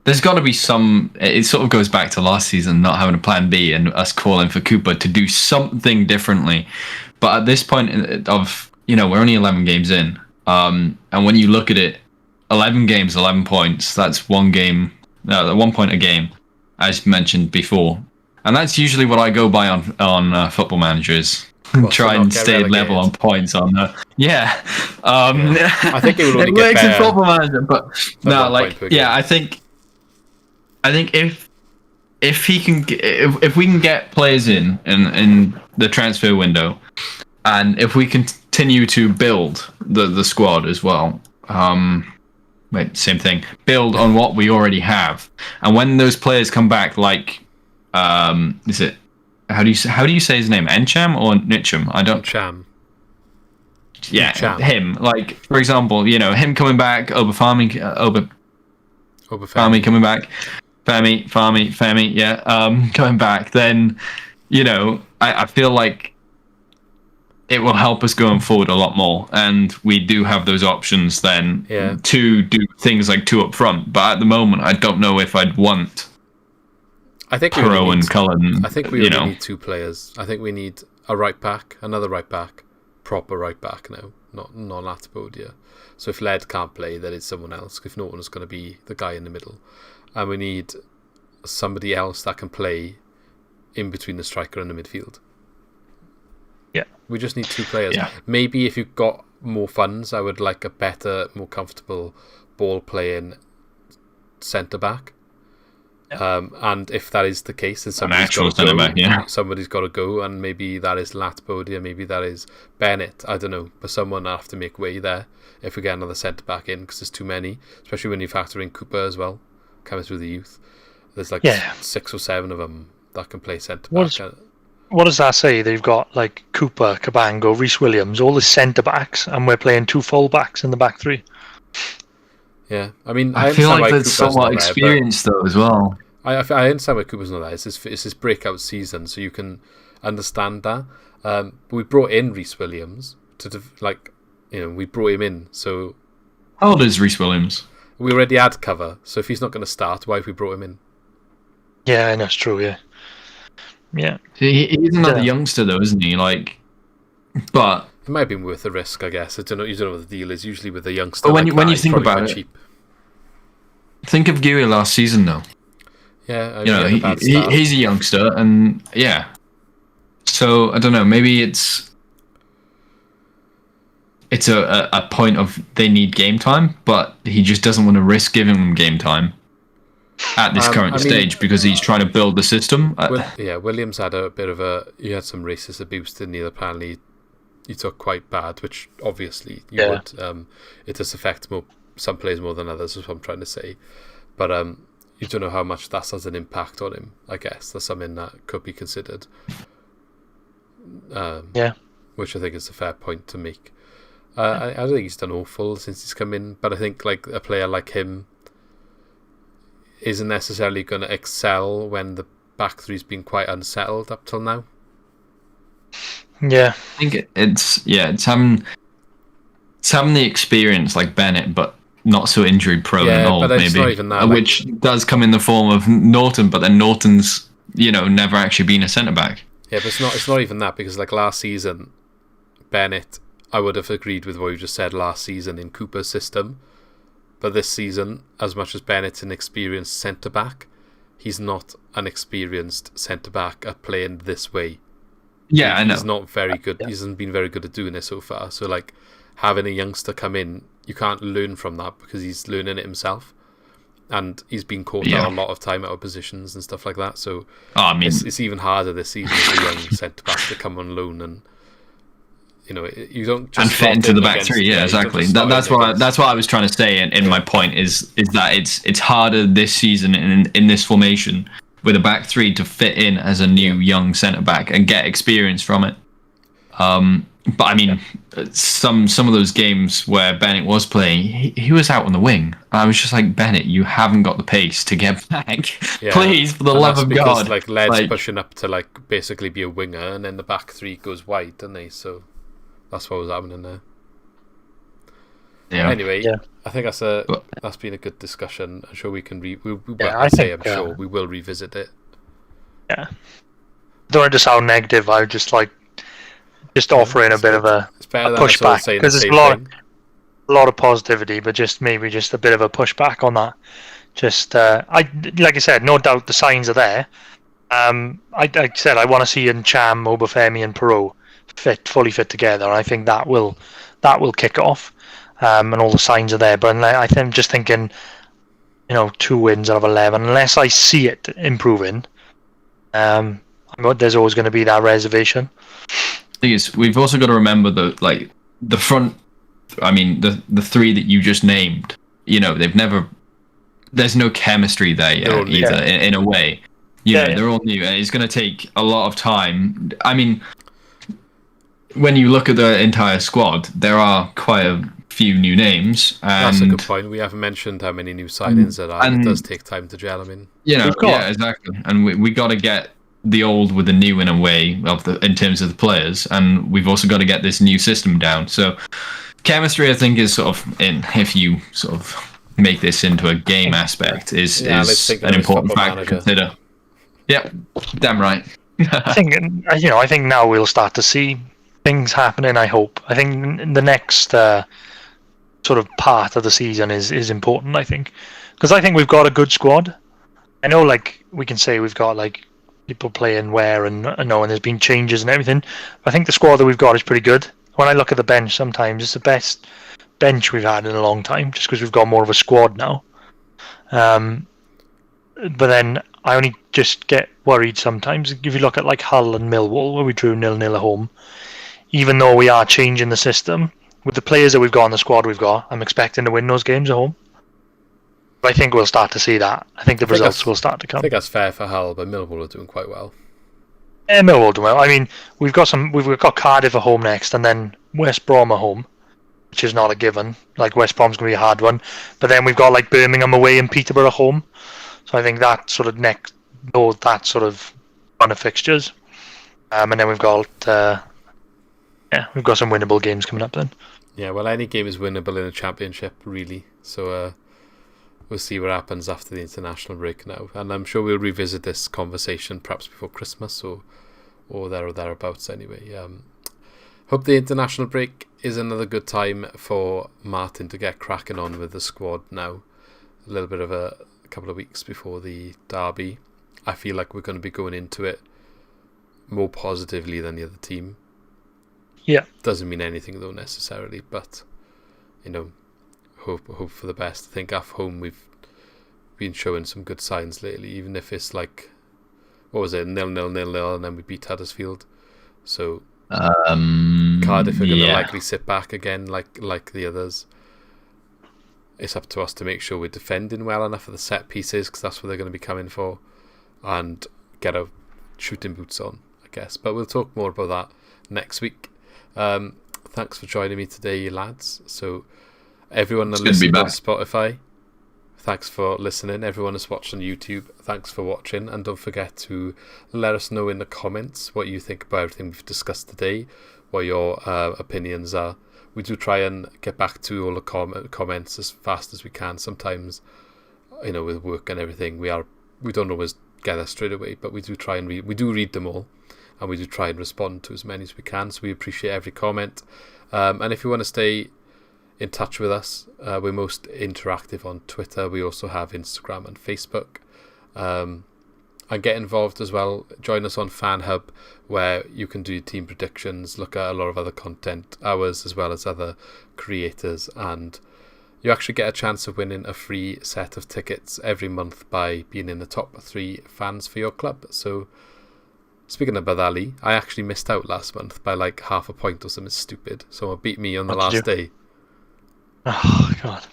there's got to be some. It sort of goes back to last season, not having a plan B, and us calling for Cooper to do something differently. But at this point we're only 11 games in, and when you look at it, 11 games, 11 points. That's 1 game, 1 point a game, as mentioned before, and that's usually what I go by on Football Managers. Try and stay level on points on that. Yeah. I think it would only get works in better. Football Manager, but no, I think if he can, if we can get players in the transfer window, and if we continue to build the squad as well, same thing, build on what we already have, and when those players come back, is it? How do you say his name? Encham or Nitcham? I don't. Cham. Yeah, Cham. him. For example, him coming back, Farming coming back, Femi, yeah, coming back. Then, I feel like it will help us going forward a lot more, and we do have those options then to do things like 2 up front. But at the moment, I don't know if I'd want. I think Pro and Cullen. I think we only need 2 players. I think we need a right back, another right back, proper right back now, not Latipodia. So if Led can't play, then it's someone else. If no one is going to be the guy in the middle, and we need somebody else that can play in between the striker and the midfield. Yeah, we just need 2 players. Yeah. Maybe if you've got more funds, I would like a better, more comfortable ball playing centre back. And if that is the case, then somebody's got to go, and maybe that is Latbodia, maybe that is Bennett. I don't know, but someone will have to make way there if we get another centre back in, because there's too many, especially when you factor in Cooper as well, coming through the youth. There's 6 or 7 of them that can play centre back. What does that say? They've got Cooper, Cabango, Reese Williams, all the centre backs, and we're playing 2 full backs in the back 3. Yeah, I mean, I feel like there's somewhat experience though as well. I understand why Cooper's not there. It's his breakout season, so you can understand that. But we brought in Reese Williams we brought him in. So how old is Reese Williams? We already had cover, so if he's not going to start, why have we brought him in? Yeah, that's true. Yeah. He's another youngster though, isn't he? But it might have been worth the risk, I guess. I don't know. You don't know what the deal is. Usually with a youngster, but when you think about it, think of Geary last season though. Yeah, he's a youngster, and so I don't know. Maybe it's a point of they need game time, but he just doesn't want to risk giving them game time at this current stage because he's trying to build the system. Williams had a bit of he had some racist abuse, didn't he? Apparently, he took quite bad, which obviously you would. It does affect some players more than others, is what I'm trying to say, but you don't know how much that has an impact on him. I guess that's something that could be considered. Which I think is a fair point to make. I don't think he's done awful since he's come in, but I think a player like him isn't necessarily going to excel when the back three's been quite unsettled up till now. Yeah, I think it's having the experience like Bennett, but not so injury prone and old, maybe. Not even that, which does come in the form of Norton, but then Norton's never actually been a centre back. Yeah, but it's not even that, because last season, Bennett, I would have agreed with what you just said last season in Cooper's system, but this season, as much as Bennett's an experienced centre back, he's not an experienced centre back at playing this way. Yeah, I know. He's not very good. He hasn't been very good at doing it so far. So having a youngster come in, you can't learn from that because he's learning it himself, and he's been caught out a lot of time out of positions and stuff like that. So it's even harder this season for a young centre back to come on loan and you don't just and fit into the back three. Yeah, exactly. That's what I was trying to say. In my point is that it's harder this season in this formation with a back three to fit in as a new young centre back and get experience from it. But I mean, some of those games where Bennett was playing, he was out on the wing. I was just like, Bennett, you haven't got the pace to get back. Please, for the love of God. Like Led's pushing up to like basically be a winger, and then the back three goes wide, doesn't they? So that's what was happening there. Yeah. Anyway, I think that's been a good discussion. I'm sure we can sure we will revisit it. Yeah. Don't want to sound negative. I would just offering a bit of a pushback, because there's a lot of positivity, but maybe just a bit of a pushback on that. Like I said, no doubt the signs are there. I said I want to see Cham, Obafemi, and Perot fully fit together, and I think that will kick off. And all the signs are there, but I'm just thinking, 2 wins out of 11, unless I see it improving. There's always going to be that reservation. We've also got to remember that, the front. I mean, the 3 that you just named. There's no chemistry there yet either. In a way, they're all new, and it's going to take a lot of time. I mean, when you look at the entire squad, there are quite a few new names. And that's a good point. We haven't mentioned how many new signings there are. And it does take time to gel them in. Exactly. And we got to get the old with the new in a way in terms of the players, and we've also got to get this new system down. So chemistry, I think, is sort of if you sort of make this into a game aspect, is an important factor to consider. Yeah, damn right. I think now we'll start to see things happening. I hope. I think the next sort of part of the season is important. I think, because I think we've got a good squad. I know, we can say we've got people playing where, and there's been changes and everything. I think the squad that we've got is pretty good. When I look at the bench, sometimes it's the best bench we've had in a long time, just because we've got more of a squad now. But then I only just get worried sometimes. If you look at Hull and Millwall, where we drew 0-0 at home, even though we are changing the system, with the players that we've got in the squad I'm expecting to win those games at home. But I think we'll start to see that. I think the results will start to come. I think that's fair for Hull, but Millwall are doing quite well. Yeah, Millwall are doing well. I mean, we've got Cardiff at home next, and then West Brom at home, which is not a given. West Brom's going to be a hard one. But then we've got Birmingham away and Peterborough at home. So I think that sort of run of fixtures. And then we've got some winnable games coming up then. Yeah, well, any game is winnable in a championship, really. So we'll see what happens after the international break now, and I'm sure we'll revisit this conversation perhaps before Christmas or there or thereabouts. Anyway, hope the international break is another good time for Martin to get cracking on with the squad now. A little bit of a couple of weeks before the derby. I feel like we're going to be going into it more positively than the other team. Yeah, doesn't mean anything though necessarily, but hope for the best. I think at home we've been showing some good signs lately, even if it's 0-0, 0-0, and then we beat Huddersfield. So Cardiff are going to likely sit back again, like the others. It's up to us to make sure we're defending well enough for the set pieces, because that's what they're going to be coming for, and get our shooting boots on, I guess. But we'll talk more about that next week. Thanks for joining me today, lads. So everyone that listened on Spotify, thanks for listening. Everyone that's watched on YouTube, thanks for watching. And don't forget to let us know in the comments what you think about everything we've discussed today, what your opinions are. We do try and get back to all the comments as fast as we can. Sometimes, with work and everything, we don't always get there straight away, but we do try and we do read them all, and we do try and respond to as many as we can. So we appreciate every comment. And if you want to stay in touch with us, we're most interactive on Twitter. We also have Instagram and Facebook. And get involved as well. Join us on Fan Hub, where you can do team predictions, look at a lot of other content, ours as well as other creators, and you actually get a chance of winning a free set of tickets every month by being in the top 3 fans for your club. So Speaking of Badali, I actually missed out last month by like half a point or something stupid. Someone beat me on the last day. Oh, God.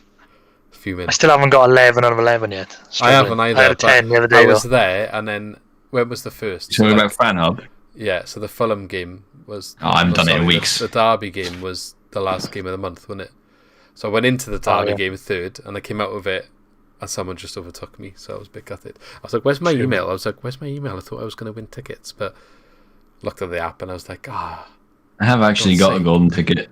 Fuming. I still haven't got 11 out of 11 yet. I haven't either. I had a 10 the other day. I was there, and then when was the first? So about Fan Hub? Yeah, so the Fulham game was... I haven't done it in weeks. The Derby game was the last game of the month, wasn't it? So I went into the Derby game third, and I came out of it, and someone just overtook me, so I was a bit gutted. I was like, where's my email? I thought I was going to win tickets, but looked at the app, and I was like, I have actually got a golden ticket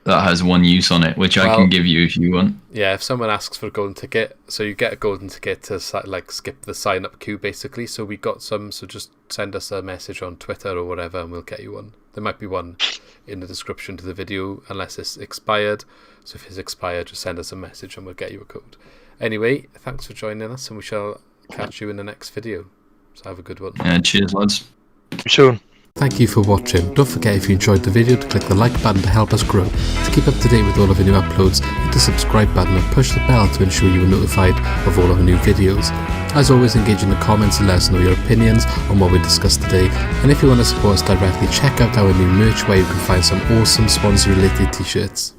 that has one use on it, which I can give you if you want. Yeah, if someone asks for a golden ticket, so you get a golden ticket to like skip the sign-up queue, basically. So we got some, so just send us a message on Twitter or whatever, and we'll get you one. There might be one in the description to the video, unless it's expired. So if it's expired, just send us a message and we'll get you a code. Anyway, thanks for joining us, and we shall catch you in the next video. So have a good one. Yeah, cheers, lads. Soon. Thank you for watching. Don't forget, if you enjoyed the video, to click the like button to help us grow. To keep up to date with all of our new uploads, hit the subscribe button and push the bell to ensure you are notified of all of our new videos. As always, engage in the comments and let us know your opinions on what we discussed today. And if you want to support us directly, check out our new merch where you can find some awesome Swansea related t-shirts.